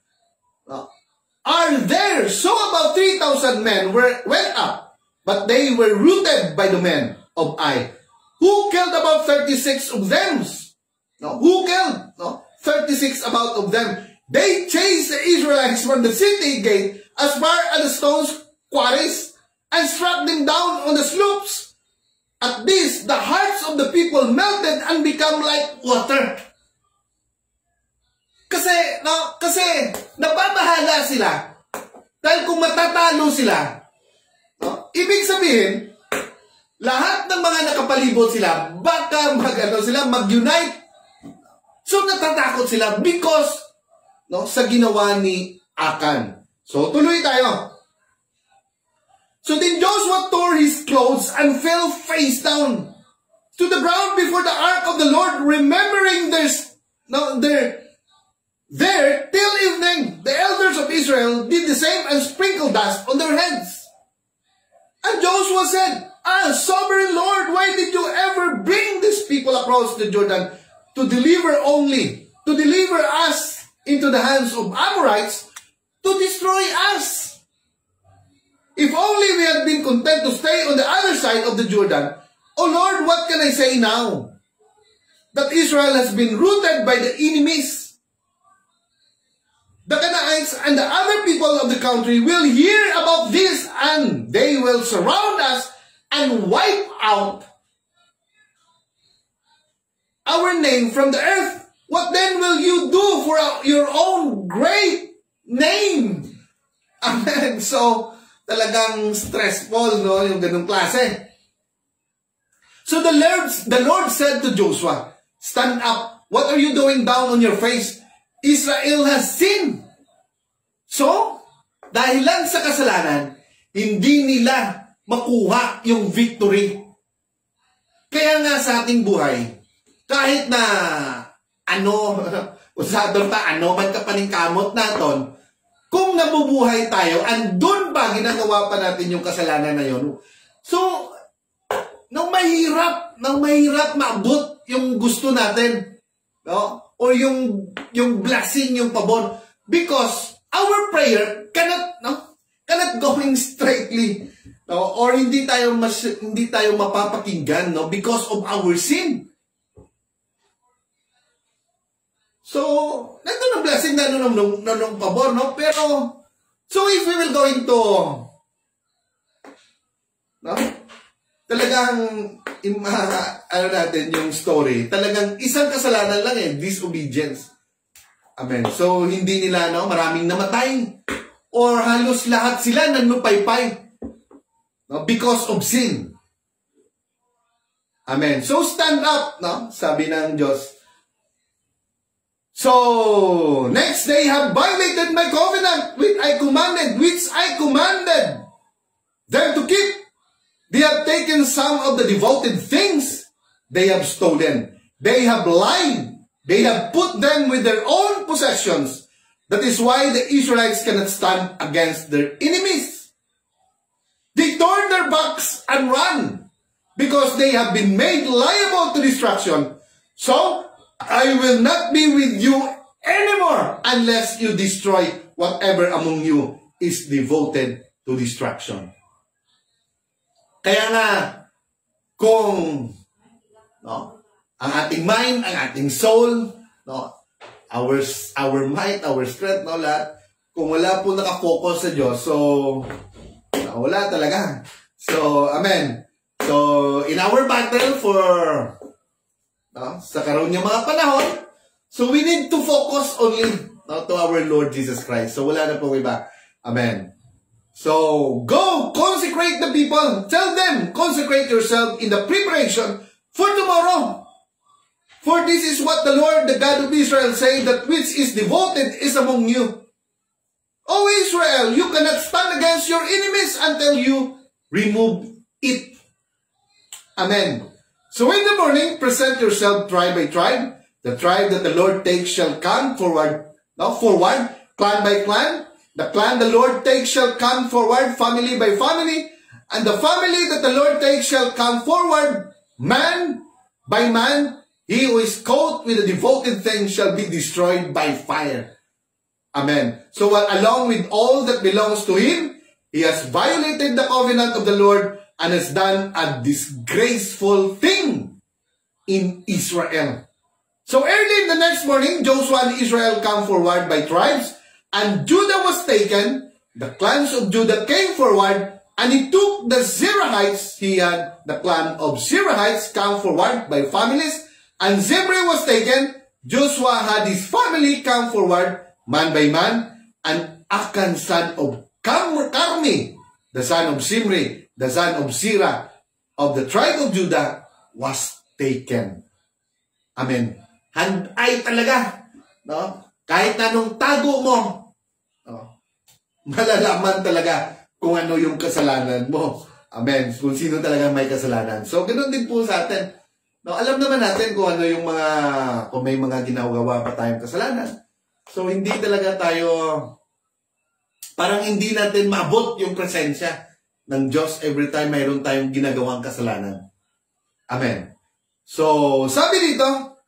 are there. So about 3,000 men went up, but they were routed by the men of Ai, who killed about 36 of them. Who killed 36 about of them. They chased the Israelites from the city gate as far as the stones quarries, and struck them down on the slopes. At this, the hearts of the people melted and become like water. Kasi nababahala sila. Dahil kung matatalo sila, ibig sabihin, lahat ng mga nakapalibot sila, baka mag-unite. So natatakot sila because sa ginawa ni Akan. So tuloy tayo. So then Joshua tore his clothes and fell face down to the ground before the ark of the Lord, remembering there till evening. The elders of Israel did the same and sprinkled dust on their heads. And Joshua said, sovereign Lord, why did you ever bring these people across the Jordan to deliver us into the hands of Amorites to destroy us? If only we had been content to stay on the other side of the Jordan. Oh Lord, what can I say now? That Israel has been routed by the enemies. The Canaanites and the other people of the country will hear about this, and they will surround us and wipe out our name from the earth. What then will you do for your own great name? Amen. So, talagang stressful, yung ganung klase. So the Lord said to Joshua, stand up. What are you doing down on your face? Israel has sinned. So, dahil lang sa kasalanan, hindi nila makuha yung victory. Kaya nga sa ating buhay, kahit na usadon pa, man ka paningkamot naton, kung nabubuhay tayo, andun ba ginagawa pa natin yung kasalanan na yun? So, nang mahirap maabot yung gusto natin, o yung blessing, yung pabor, because our prayer cannot going straightly, or hindi tayo mapapakinggan, because of our sin. So, nandun ang blessing na nung pabor, pero, so if we will go into, talagang, natin yung story, talagang isang kasalanan lang disobedience. Amen. So, hindi nila, maraming namatay, or halos lahat sila nanupaypay, because of sin. Amen. So, stand up, sabi ng Diyos. So, next they have violated my covenant which I commanded them to keep. They have taken some of the devoted things they have stolen. They have lied They have put them with their own possessions. That is why the Israelites cannot stand against their enemies. They turn their backs and run because they have been made liable to destruction. So, I will not be with you anymore unless you destroy whatever among you is devoted to destruction. Kaya nga, kung ang ating mind, ang ating soul, our might, our strength, lahat, kung wala po nakafocus sa Diyos, so wala talaga. So, amen. So, in our battle for sa karoon niyang mga panahon, so we need to focus only to our Lord Jesus Christ. So, wala na po iba. Amen. So, go, consecrate the people. Tell them, consecrate yourself in the preparation for tomorrow. For this is what the Lord, the God of Israel, say, that which is devoted is among you. O Israel, you cannot stand against your enemies until you remove it. Amen. So in the morning, present yourself tribe by tribe. The tribe that the Lord takes shall come forward, clan by clan. The clan the Lord takes shall come forward, family by family. And the family that the Lord takes shall come forward, man by man. He who is caught with a devoted thing shall be destroyed by fire. Amen. So along with all that belongs to him, he has violated the covenant of the Lord and has done a disgraceful thing in Israel. So early in the next morning, Joshua and Israel come forward by tribes, and Judah was taken. The clans of Judah came forward, and he took the Zerahites. He had the clan of Zerahites come forward by families, and Zimri was taken. Joshua had his family come forward, man by man, and Achan, son of Carmi, the son of Zimri, the son of Zerah, of the tribe of Judah, was taken. Amen. Ay talaga, kahit anong tago mo, malalaman talaga kung ano yung kasalanan mo. Amen. Kung sino talaga may kasalanan. So, ganoon din po sa atin. Alam naman natin kung ano yung kung may mga ginagawa pa tayong kasalanan. So, hindi talaga tayo, parang hindi natin maabot yung presensya ng Diyos every time mayroon tayong ginagawang kasalanan. Amen. So, sabi dito,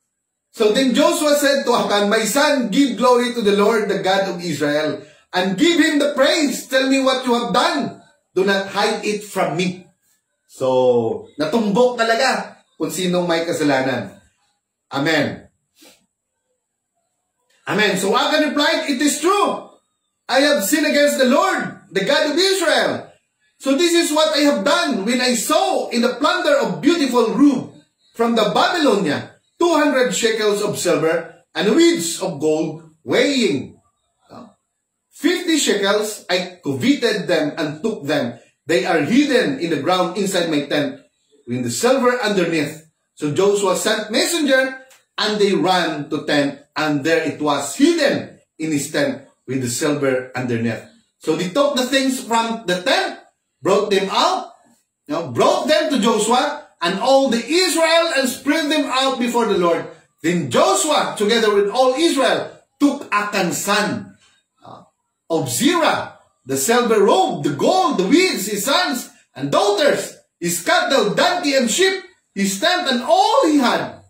so then Joshua said to Achan, my son, give glory to the Lord, the God of Israel, and give him the praise. Tell me what you have done. Do not hide it from me. So, natumbok talaga kung sinong may kasalanan. Amen. Amen. So Achan replied, it is true. I have sinned against the Lord, the God of Israel. So this is what I have done when I saw in the plunder of beautiful robe from the Babylonia 200 shekels of silver and weeds of gold weighing 50 shekels. I coveted them and took them. They are hidden in the ground inside my tent with the silver underneath. So Joshua sent messenger and they ran to tent, and there it was hidden in his tent with the silver underneath. So they took the things from the tent, brought them out, brought them to Joshua and all the Israel and spread them out before the Lord. Then Joshua, together with all Israel, took Achan's son of Zerah, the silver robe, the gold, the weeds, his sons and daughters, his cattle, donkey and sheep, his tent and all he had,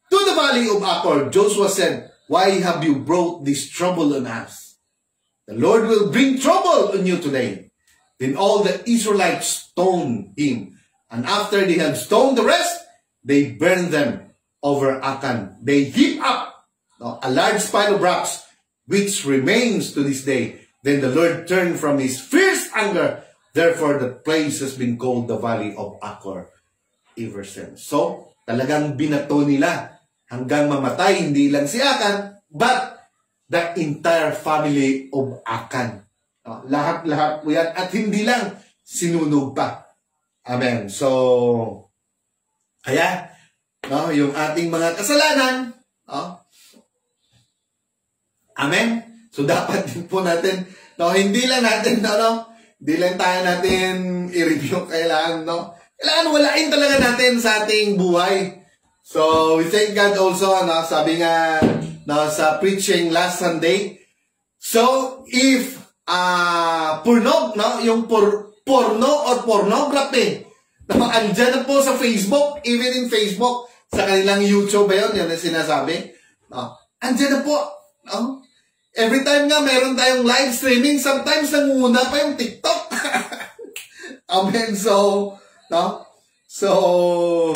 to the valley of Achor. Joshua said, why have you brought this trouble on us? The Lord will bring trouble on you today. Then all the Israelites stoned him. And after they had stoned the rest, they burned them over Achan. They heaped up a large pile of rocks, which remains to this day. Then the Lord turned from his fierce anger. Therefore, the place has been called the Valley of Achor ever since. So, talagang binato nila hanggang mamatay, hindi lang si Achan, but the entire family of Achan. Lahat-lahat po yan. At hindi lang, sinunog pa. Amen. So, kaya, yung ating mga kasalanan, amen. So, dapat din po natin, hindi lang natin, hindi lang tayo natin i-review. Kailangan walain talaga natin sa ating buhay. So, we thank God also, no, sabi nga, no, sa preaching last Sunday. So, if pornog, no, yung porno or pornography, no, andyan na po sa Facebook, even in Facebook, sa kanilang YouTube ba yun, yun ang sinasabi, no, andyan na po, no. Every time nga meron tayong live streaming, sometimes nangunguna pa yung TikTok. Amen. So, no? So,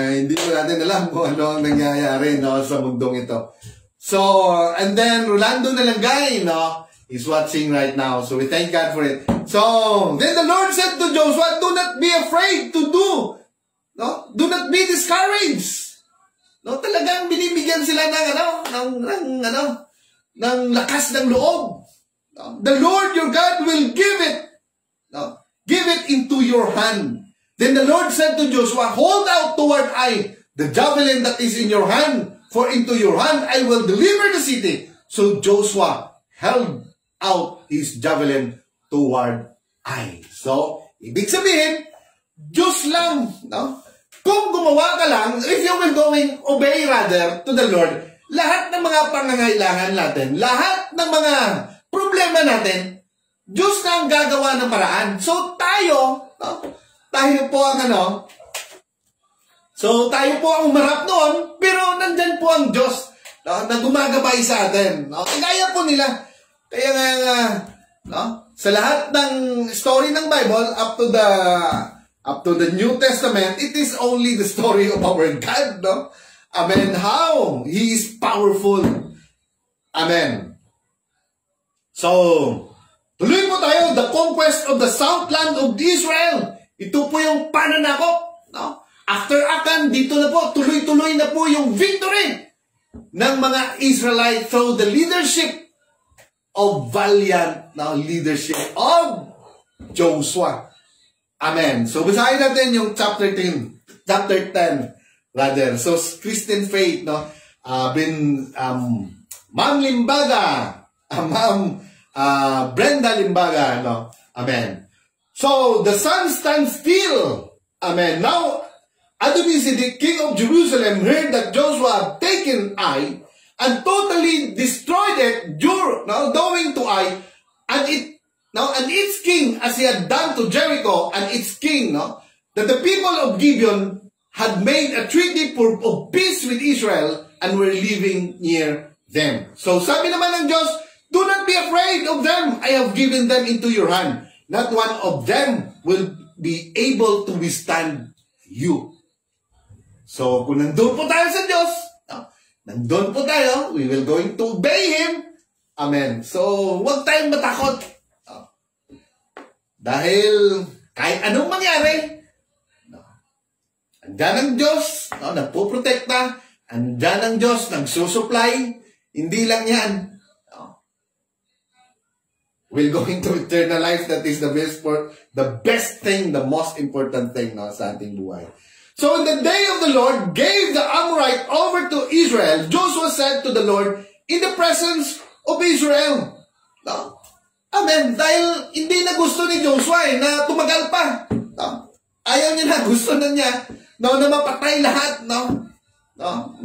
hindi ko natin alam kung ano ang nangyayari, no, sa mundong ito. So, and then Rolando Nalangay, no, is watching right now. So, we thank God for it. So, then the Lord said to Joshua, do not be afraid to do. No? Do not be discouraged. No, talagang binibigyan sila ng lakas ng loob. No? The Lord your God will give it. No? Give it into your hand. Then the Lord said to Joshua, hold out toward I the javelin that is in your hand, for into your hand I will deliver the city. So Joshua held out his javelin toward I. So, ibig sabihin, Diyos lang, no? Kung gumawa ka lang, if you will obey rather to the Lord, lahat ng mga pangangailangan natin, lahat ng mga problema natin, Diyos na ang gagawa ng paraan. So tayo, no? Tayo po ang tayo po ang umarap noon, pero nandyan po ang Diyos, no, na gumagabay sa atin. No? Kagaya po nila. Kaya nga, no? Sa lahat ng story ng Bible, up to the New Testament, it is only the story of our God, no? Amen. How He is powerful. Amen. So, tuloy po tayo, the conquest of the southland of Israel. Ito po yung pananakop, no? After Akan, dito na po, tuloy-tuloy na po yung victory ng mga Israelite through the leadership of valiant, no, leadership of Joshua. Amen. So, basahin natin yung chapter 10 rather. So, Christian faith, no, Ma'am Limbaga, Ma'am Brenda Limbaga, no, amen. So, the sun stands still, amen. Now, Adoni-Zedek, king of Jerusalem, heard that Joshua had taken Ai and totally destroyed it, going to Ai, and its king, as he had done to Jericho and its king, no, that the people of Gibeon had made a treaty of peace with Israel and were living near them. So sabi naman ng Diyos, do not be afraid of them. I have given them into your hand. Not one of them will be able to withstand you. So kung nandun po tayo sa Diyos, no, nandun po tayo, we will going to obey Him. Amen. So huwag tayong matakot. Dahil kahit anong mangyari, no, andyan ang Diyos, no, nagpuprotekta, andyan ang Diyos, nagsusupply, hindi lang yan. No. We're going to eternal life, that is the best thing, the most important thing, no, sa ating buhay. So in the day of the Lord gave the Amorite over to Israel, Joshua said to the Lord in the presence of Israel. No. Amen. Dahil hindi na gusto ni Joshua na tumagal pa. No? Ayaw niya na, gusto na niya, no, na mapatay lahat, no? No?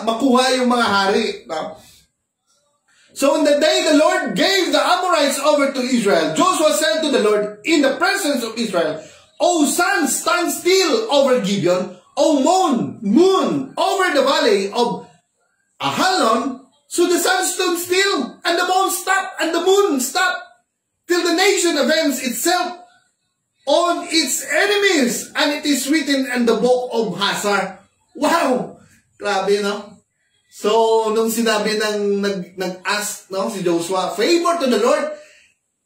Makuha yung mga hari. No? So in the day the Lord gave the Amorites over to Israel, Joshua said to the Lord in the presence of Israel, O sun, stand still over Gibeon, O moon, over the valley of Ahalon. So the sun stood still, and the moon stopped, and the moon stopped, till the nation avenged itself on its enemies, and it is written in the book of Hazar. Wow! Grabe, no? So, nung sinabi nag-ask, no, si Joshua, favor to the Lord,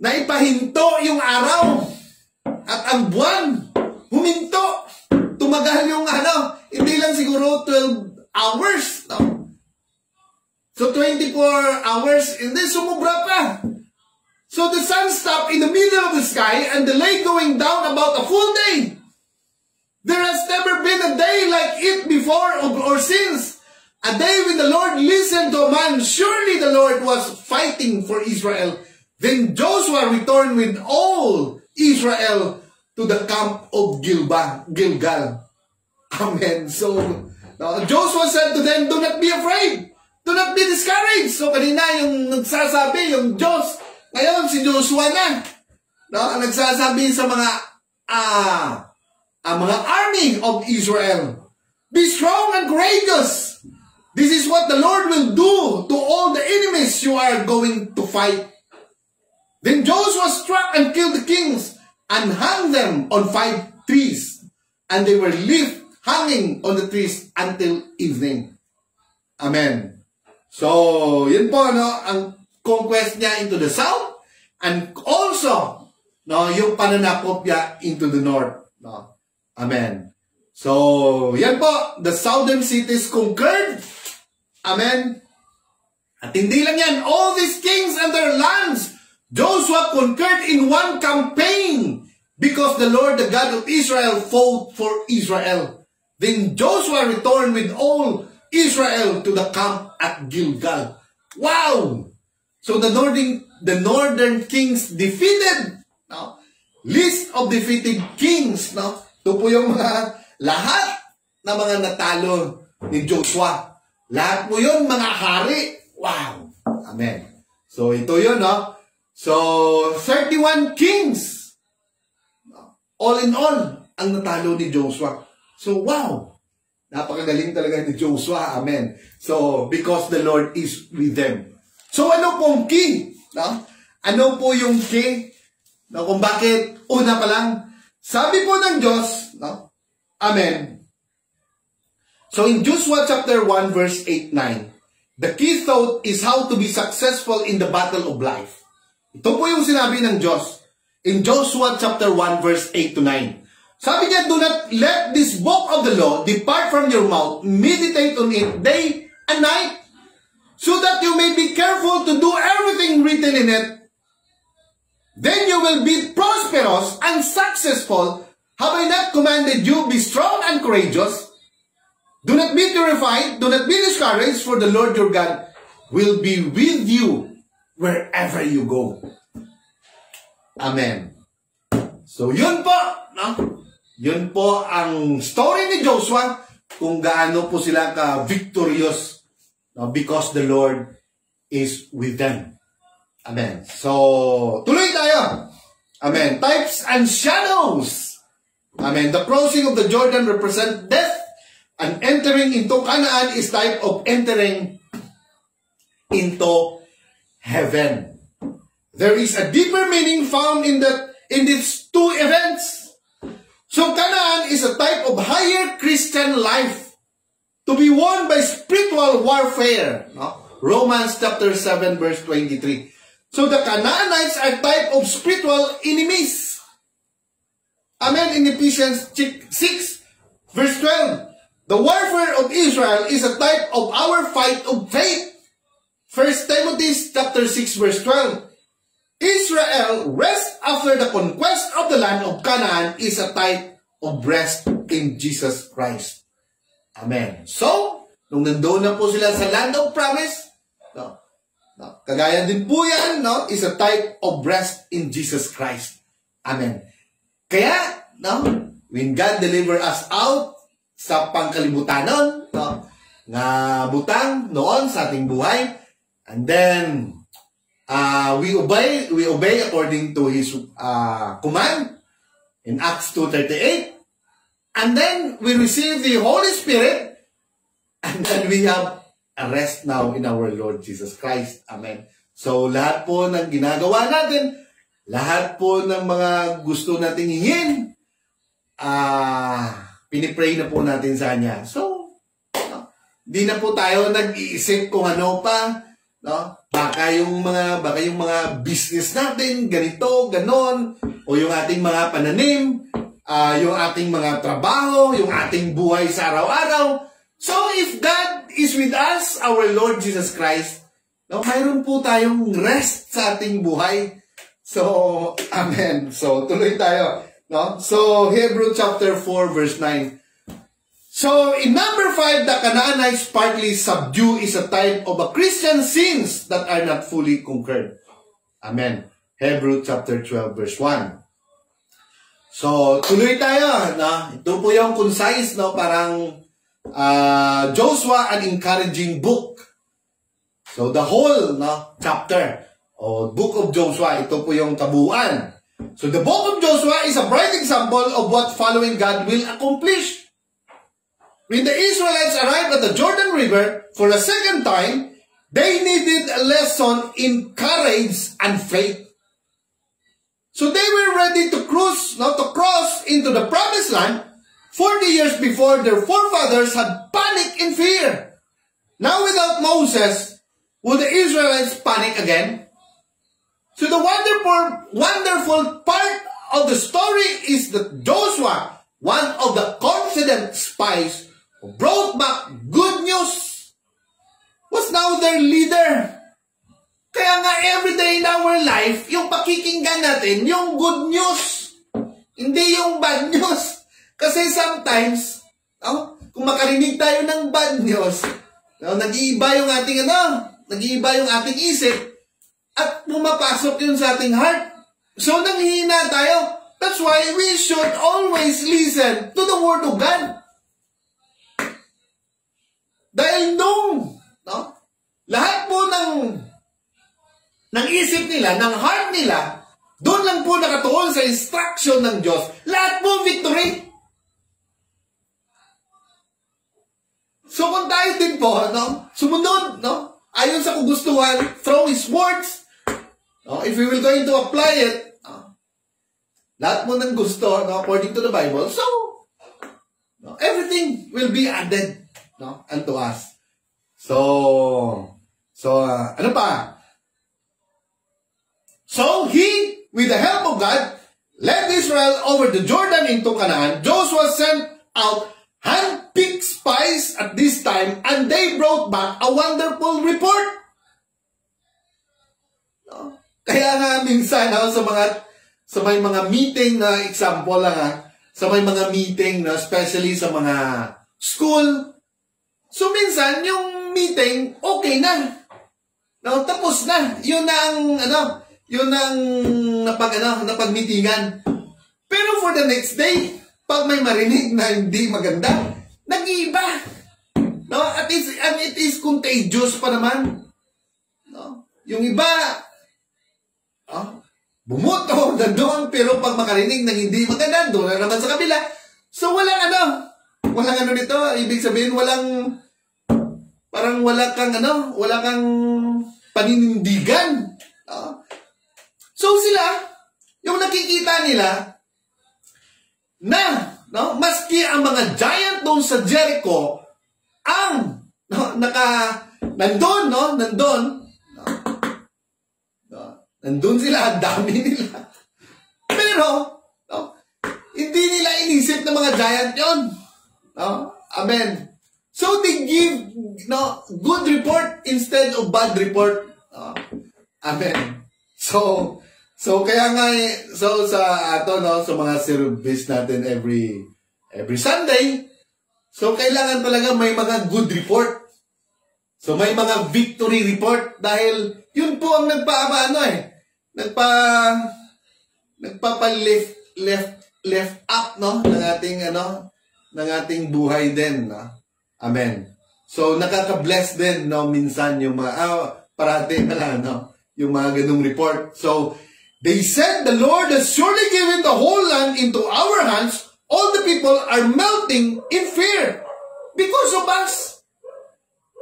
na ipahinto yung araw, at ang buwan, huminto, tumagal yung hindi lang siguro 12 hours, no? So 24 hours, and then sumubra pa. So the sun stopped in the middle of the sky and the lake going down about a full day. There has never been a day like it before or since. A day when the Lord listened to a man. Surely the Lord was fighting for Israel. Then Joshua returned with all Israel to the camp of Gilgal. Amen. So, Joshua said to them, do not be afraid. Do not be discouraged. So, kanina yung nagsasabi, yung Diyos. Ngayon, si Joshua na. Ang nagsasabi sa mga army of Israel. Be strong and courageous. This is what the Lord will do to all the enemies you are going to fight. Then Joshua struck and killed the kings and hung them on 5 trees. And they were left hanging on the trees until evening. Amen. So, yun po, ang conquest niya into the south and also, yung pananakop niya into the north. Amen. So, yan po, the southern cities conquered. Amen. At hindi lang yan, all these kings and their lands, Joshua conquered in one campaign because the Lord, the God of Israel, fought for Israel. Then Joshua returned with all Israel to the camp at Gilgal. Wow! So the northern kings defeated. List of defeated kings. Ito po yung lahat na mga natalo ni Joshua. Lahat po yun mga hari. Wow! Amen. So ito yun, So 31 kings. All in all, ang natalo ni Joshua. So wow! Napakagaling talaga ni Joshua. Amen. So, because the Lord is with them. So, ano pong key? Ano po yung key? Kung bakit? Una pa lang, sabi po ng Diyos, Amen. So, in Joshua chapter 1, verse 8-9, the key thought is how to be successful in the battle of life. Ito po yung sinabi ng Diyos. In Joshua chapter 1, verse 8-9. Sabi niya, do not let this book of the law depart from your mouth. Meditate on it day and night, so that you may be careful to do everything written in it. Then you will be prosperous and successful. Have I not commanded you, be strong and courageous? Do not be terrified, do not be discouraged, for the Lord your God will be with you wherever you go. Amen. So yun po, Yun po ang story ni Joshua kung gaano po sila ka-victorious because the Lord is with them. Amen. So, tuloy tayo. Amen. Types and shadows. Amen. The crossing of the Jordan represent death, and entering into Canaan is type of entering into heaven. There is a deeper meaning found in these two events. So Canaan is a type of higher Christian life to be won by spiritual warfare. Romans chapter 7 verse 23. So the Canaanites are type of spiritual enemies. Amen. In Ephesians 6 verse 12. The warfare of Israel is a type of our fight of faith. 1 Timothy chapter 6 verse 12. Israel, rest after the conquest of the land of Canaan, is a type of rest in Jesus Christ. Amen. So, nung nandoon na po sila sa land of promise, kagaya din po yan, is a type of rest in Jesus Christ. Amen. Kaya, when God deliver us out sa pangkalibutan nga butang noon sa ating buhay, and then, we obey according to His command in Acts 2:38, and then we receive the Holy Spirit, and then we have a rest now in our Lord Jesus Christ. Amen. So lahat po ng ginagawa natin, lahat po ng mga gusto nating hingin, pinipray na po natin sa Kanya. So, di na po tayo nag-iisip kung ano pa, Baka yung mga business natin, ganito, ganon, o yung ating mga pananim, yung ating mga trabaho, yung ating buhay sa araw-araw. So, if God is with us, our Lord Jesus Christ, mayroon po tayong rest sa ating buhay. So, amen. So, tuloy tayo. So, Hebrews chapter 4, verse 9. So, in number 5, the Canaanites partly subdue is a type of a Christian sins that are not fully conquered. Amen. Hebrews chapter 12, verse 1. So, tuloy tayo, no? Ito po yung concise, no? Parang Joshua, an encouraging book. So, the whole, no, chapter o book of Joshua, ito po yung kabuuan. So, the book of Joshua is a bright example of what following God will accomplish. When the Israelites arrived at the Jordan River for a second time, they needed a lesson in courage and faith. So they were ready to cross into the promised land 40 years before their forefathers had panicked in fear. Now without Moses, will the Israelites panic again? So the wonderful part of the story is that Joshua, one of the confident spies who brought back good news, was now their leader. Kaya nga everyday in our life, yung pakikinggan natin, yung good news, hindi yung bad news. Kasi sometimes, kung makarinig tayo ng bad news, nag-iiba yung ating isip, at pumapasok yun sa ating heart. So, nanghihina tayo. That's why we should always listen to the Word of God. Dahil lahat po ng isip nila, ng heart nila, doon lang po nakatuon sa instruction ng Diyos. Lahat po victory. So kung tayo din po, sumunod, ayon sa kagustuhan, through His words, if we will going to apply it, lahat mo ng gusto, according to the Bible, so, everything will be added, unto us. So, ano pa? So, he, with the help of God, led Israel over the Jordan into Canaan. Joshua sent out hand-picked spies at this time, and they brought back a wonderful report. Kaya nga minsan, sa may mga meeting na example lang, sa may mga meeting na especially sa mga school, so minsan yung meeting, okay na. Tapos na. Yun ang napag-meetingan. Pero for the next day, pag may marinig na hindi maganda, nag-iiba. And it is contagious pa naman. Yung iba, bumuto, nandoon, pero pag makarinig ng hindi maganda, doon na naman sa kabila. So walang nito, ibig sabihin, wala kang paninindigan. So sila, yung nakikita nila, maski ang mga giant doon sa Jericho, nandun sila, ang dami nila. Pero, hindi nila inisip ng mga giant yon. Amen. So they give good report instead of bad report. Amen. So kaya nga sa mga service natin every Sunday, so kailangan talaga may mga good report. So may mga victory report dahil yun po ang lift up ng ating buhay din, Amen. So nakaka-bless din minsan yung mga parati yung mga ganung report. So they said, the Lord has surely given the whole land into our hands. All the people are melting in fear because of us.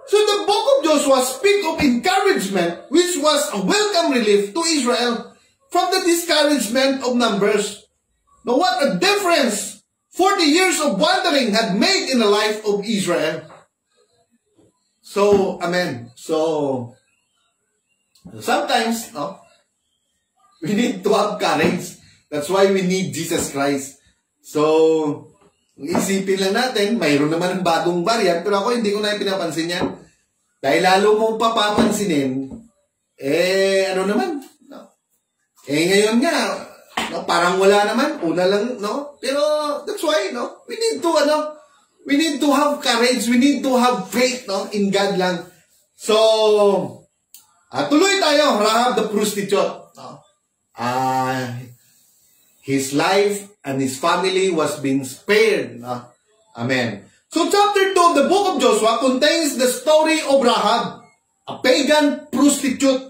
So the book of Joshua speaks of encouragement, which was a welcome relief to Israel from the discouragement of numbers. Now what a difference 40 years of wandering had made in the life of Israel. So, amen. So, sometimes, we need to have courage. That's why we need Jesus Christ. So, isipin lang natin, mayroon naman ng bagong variant, pero ako hindi ko na pinapansin yan. Dahil lalo mong papapansinin, ngayon nga, parang wala naman, una lang, Pero, that's why, we need to have courage, we need to have faith, in God lang. So, tuloy tayo, Rahab the prostitute. his life and his family was being spared. Amen. So chapter 2 of the book of Joshua contains the story of Rahab, a pagan prostitute.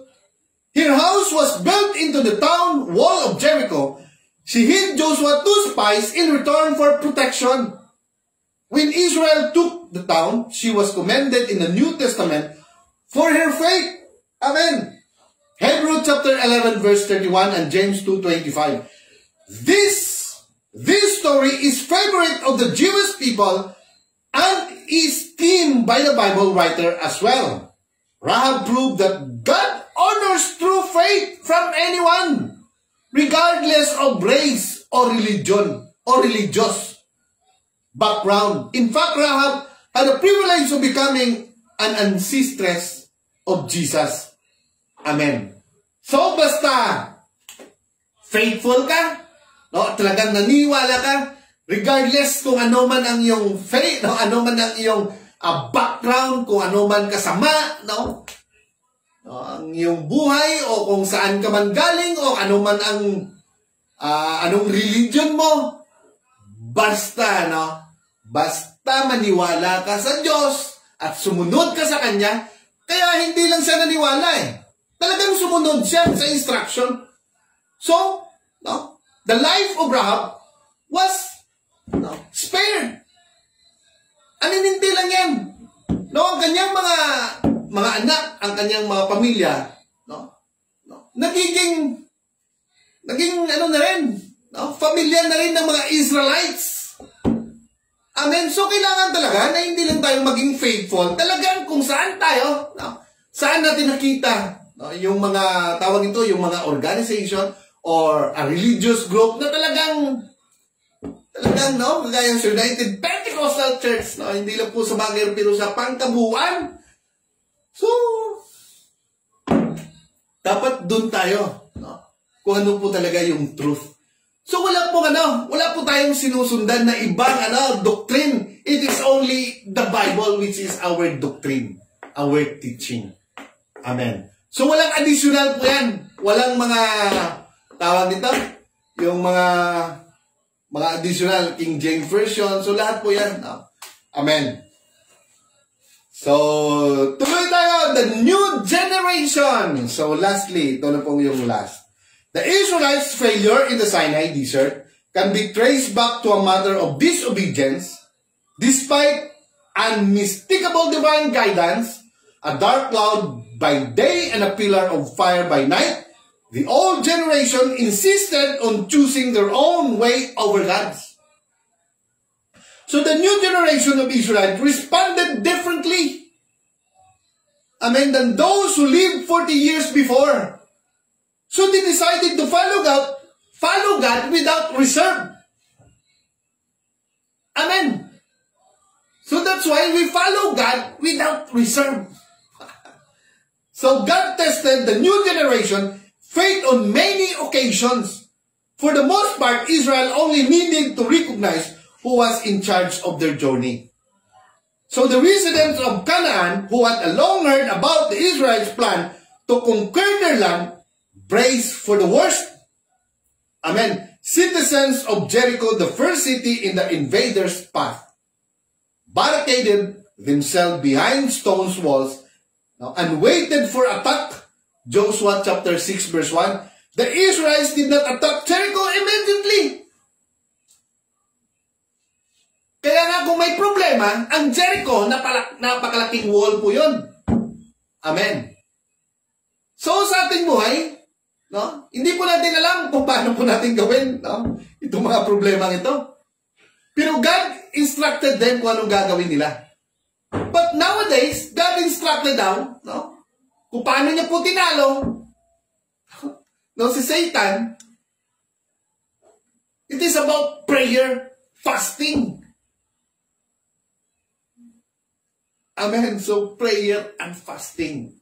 Her house was built into the town wall of Jericho. She hid Joshua 2 spies in return for protection. When Israel took the town, she was commended in the New Testament for her faith. Amen. Hebrews chapter 11 verse 31 and James 2:25. This story is favorite of the Jewish people and is esteemed by the Bible writer as well. Rahab proved that God honors true faith from anyone, regardless of race or religion or religious background. In fact, Rahab had the privilege of becoming an ancestress of Jesus. Amen. So, basta faithful ka, no, talagang naniwala ka, regardless kung ano man ang iyong faith, no, ano man ang iyong background, kung ano man kasama, no, ang iyong buhay, o kung saan ka man galing, o ano man ang anong religion mo, basta, no, basta maniwala ka sa Diyos at sumunod ka sa Kanya. Kaya hindi lang siya naniwala talagang sumunod siya sa instruction. So, no, the life of Rahab was, no, spared. Aninindi lang yan. No, ang kanyang mga anak, ang kanyang mga pamilya, no, naging ano na rin, no, familiar na rin ng mga Israelites. Amen. So, kailangan talaga na hindi lang tayo maging faithful. Talagang kung saan tayo, no, saan natin nakita, no, yung mga, tawag ito, yung mga organization or a religious group na talagang, no, kagaya sa United Pentecostal Church, no, hindi lang po sa bagay, pero sa pangkabuuan. So, dapat dun tayo, no, kung ano po talaga yung truth. So, wala po tayong sinusundan na ibang, doctrine. It is only the Bible which is our doctrine, our teaching. Amen. So, walang additional po yan. Walang mga, tawag nito, yung mga additional King James Version. So, lahat po yan. Amen. So, tuloy tayo. The new generation. So, lastly, ito na po yung last. The Israelites' failure in the Sinai desert can be traced back to a matter of disobedience. Despite unmistakable divine guidance, a dark cloud by day and a pillar of fire by night, the old generation insisted on choosing their own way over God's. So the new generation of Israelites responded differently, amen, than those who lived 40 years before. So they decided to follow God without reserve. Amen. So that's why we follow God without reserve. So God tested the new generation faith on many occasions. For the most part, Israel only needed to recognize who was in charge of their journey. So the residents of Canaan, who had long heard about the Israelites' plan to conquer their land, braced for the worst. Amen. Citizens of Jericho, the first city in the invaders' path, barricaded themselves behind stone walls and waited for attack. Joshua chapter 6 verse 1. The Israelites did not attack Jericho immediately. Kaya nga kung may problema, ang Jericho, napakalaking wall po yun. Amen. So sa ating buhay, no, hindi po natin alam kung paano po natin gawin, no, itong mga problemang ito. Pero God instructed them kung anong gagawin nila. But nowadays, God instructed down, no, kung paano niya po tinalo, no, si Satan. It is about prayer, fasting. Amen. So, prayer and fasting.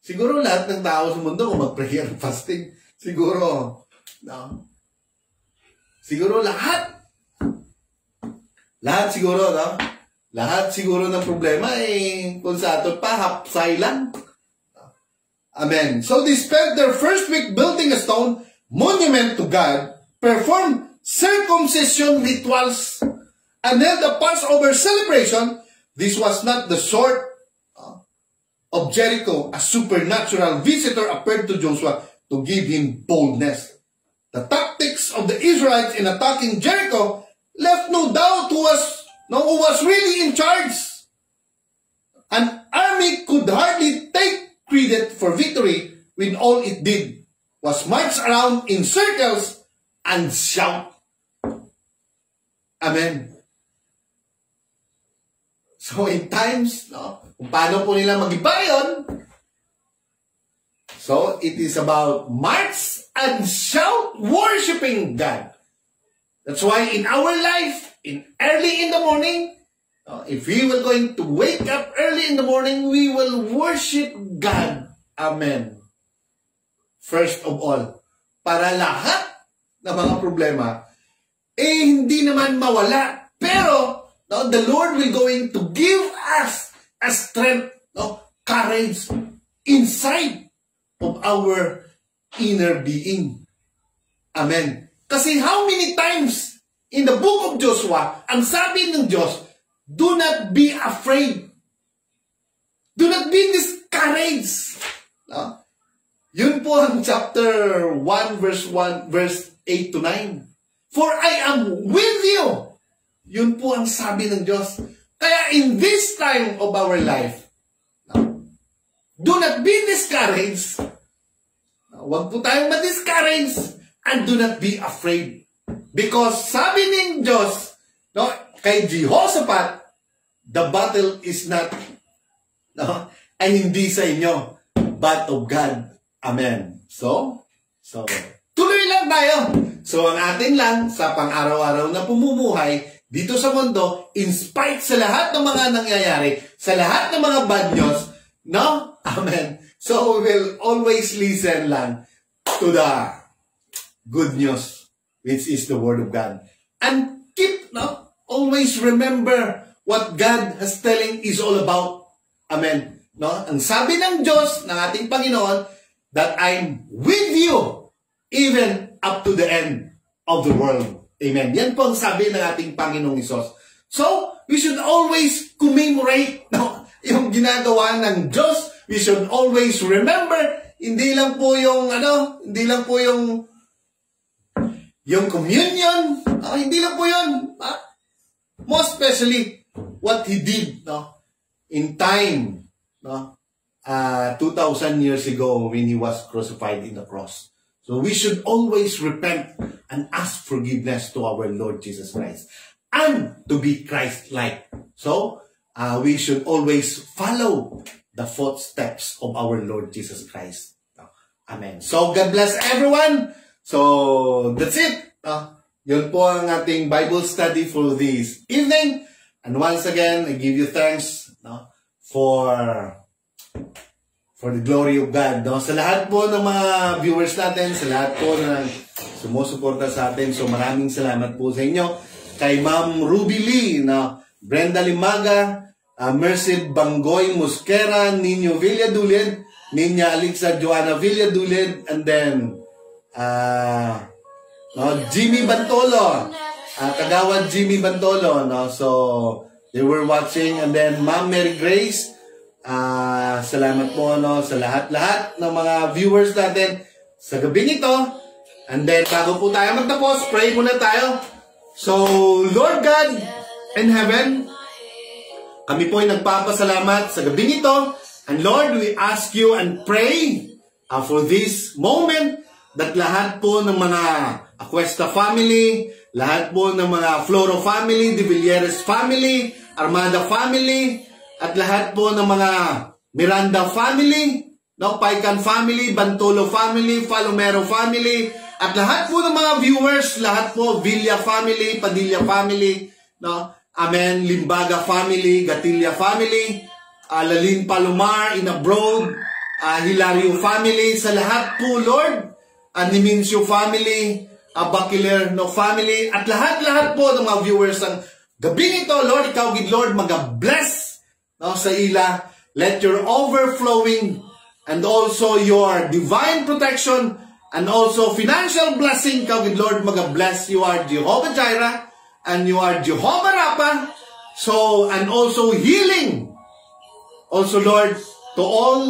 Siguro lahat ng tao sa mundo kung mag-prayer and fasting. Siguro, no? Siguro lahat. Lahat siguro, no? Lahat siguro ng problema, kung sa ato pa, hapsay lang. Amen. So, they spent their first week building a stone monument to God, performed circumcision rituals, and held a Passover celebration. This was not the sort of Jericho. A supernatural visitor appeared to Joshua to give him boldness. The tactics of the Israelites in attacking Jericho left no doubt who was really in charge. An army could hardly take credit for victory when all it did was march around in circles and shout. Amen. So in times, kung paano po nila mag-iba yun, so it is about march and shout, worshiping God. That's why in our life, early in the morning, if we were going to wake up early in the morning, we will worship God. Amen. First of all, para lahat ng mga problema, hindi naman mawala. Pero, the Lord will going to give us a strength, courage inside of our inner being. Amen. Kasi how many times in the book of Joshua, ang sabi ng Diyos, do not be afraid. Do not be discouraged. Yun po ang chapter 1, verse 8 to 9. For I am with you. Yun po ang sabi ng Diyos. Kaya in this time of our life, do not be discouraged. Huwag po tayong ma-discourage and do not be afraid. Because sabi ng Diyos, kay Jehoshaphat, the battle is not, ay hindi sa inyo, but of God. Amen. So, tuloy lang tayo. So, ang atin lang sa pang-araw-araw na pumumuhay dito sa mundo, in spite sa lahat ng mga nangyayari, sa lahat ng mga bad news, Amen. So, we will always listen lang to the good news, which is the Word of God. And keep, always remember what God is telling is all about. Amen. Ang sabi ng Diyos, ng ating Panginoon, that I'm with you even up to the end of the world. Amen. Yan po ang sabi ng ating Panginoong Hesus. So, we should always commemorate yung ginagawa ng Diyos. We should always remember, hindi lang po yung communion, hindi lang po yun. Most especially, what He did in time, 2,000 years ago when He was crucified in the cross. So we should always repent and ask forgiveness to our Lord Jesus Christ and to be Christ-like. So we should always follow the footsteps of our Lord Jesus Christ. Amen. So God bless everyone. So that's it. Yun po ang ating Bible study for this evening. And once again, I give you thanks for the glory of God. Sa lahat po ng mga viewers natin, sa lahat po na sumusuporta sa atin, so maraming salamat po sa inyo. Kay Ma'am Ruby Lee, Brenda Limaga, Merced Bangoy Mosquera, Nino Villadulid, Ninya Alexa Joanna Villadulid, and then Jimmy Bantolo, Kagawad Jimmy Bantolo. So they were watching, and then Ma'am Mary Grace. Salamat po sa lahat-lahat ng mga viewers natin sa gabing ito. And then bago po tayo magtapos, pray muna tayo. So Lord God in heaven, kami po ay nagpapasalamat sa gabing ito. And Lord, we ask you and pray for this moment that lahat po ng mga Acuesta family, lahat po ng mga Floro family, De Villeres family, Armada family, at lahat po ng mga Miranda family, Paikan family, Bantolo family, Falomero family, at lahat po ng mga viewers, lahat po, Villa family, Padilla family, Amen, Limbaga family, Gatilla family, Lalin Palomar in abroad, Hilario family, sa lahat po, Lord, Nimincio family, Bakiler family, at lahat-lahat po ng mga viewers ng gabing ito, Lord, ikaw, good Lord, mag-bless sa ila. Let your overflowing and also your divine protection And also, financial blessing ka with Lord, mag-bless. You are Jehovah Jireh, and you are Jehovah Rapha. So, and also healing. Also, Lord, to all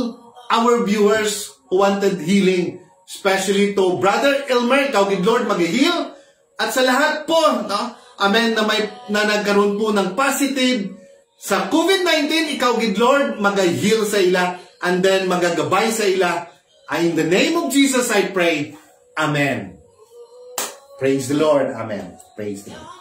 our viewers who wanted healing, especially to Brother Elmer, ikaw with Lord, mag-heal. At sa lahat po, no? Amen, na nagkaroon po ng positive sa COVID-19, ikaw with Lord, mag-heal sa ila, and then magagabay sa ila. In the name of Jesus, I pray. Amen. Praise the Lord. Amen. Praise the Lord.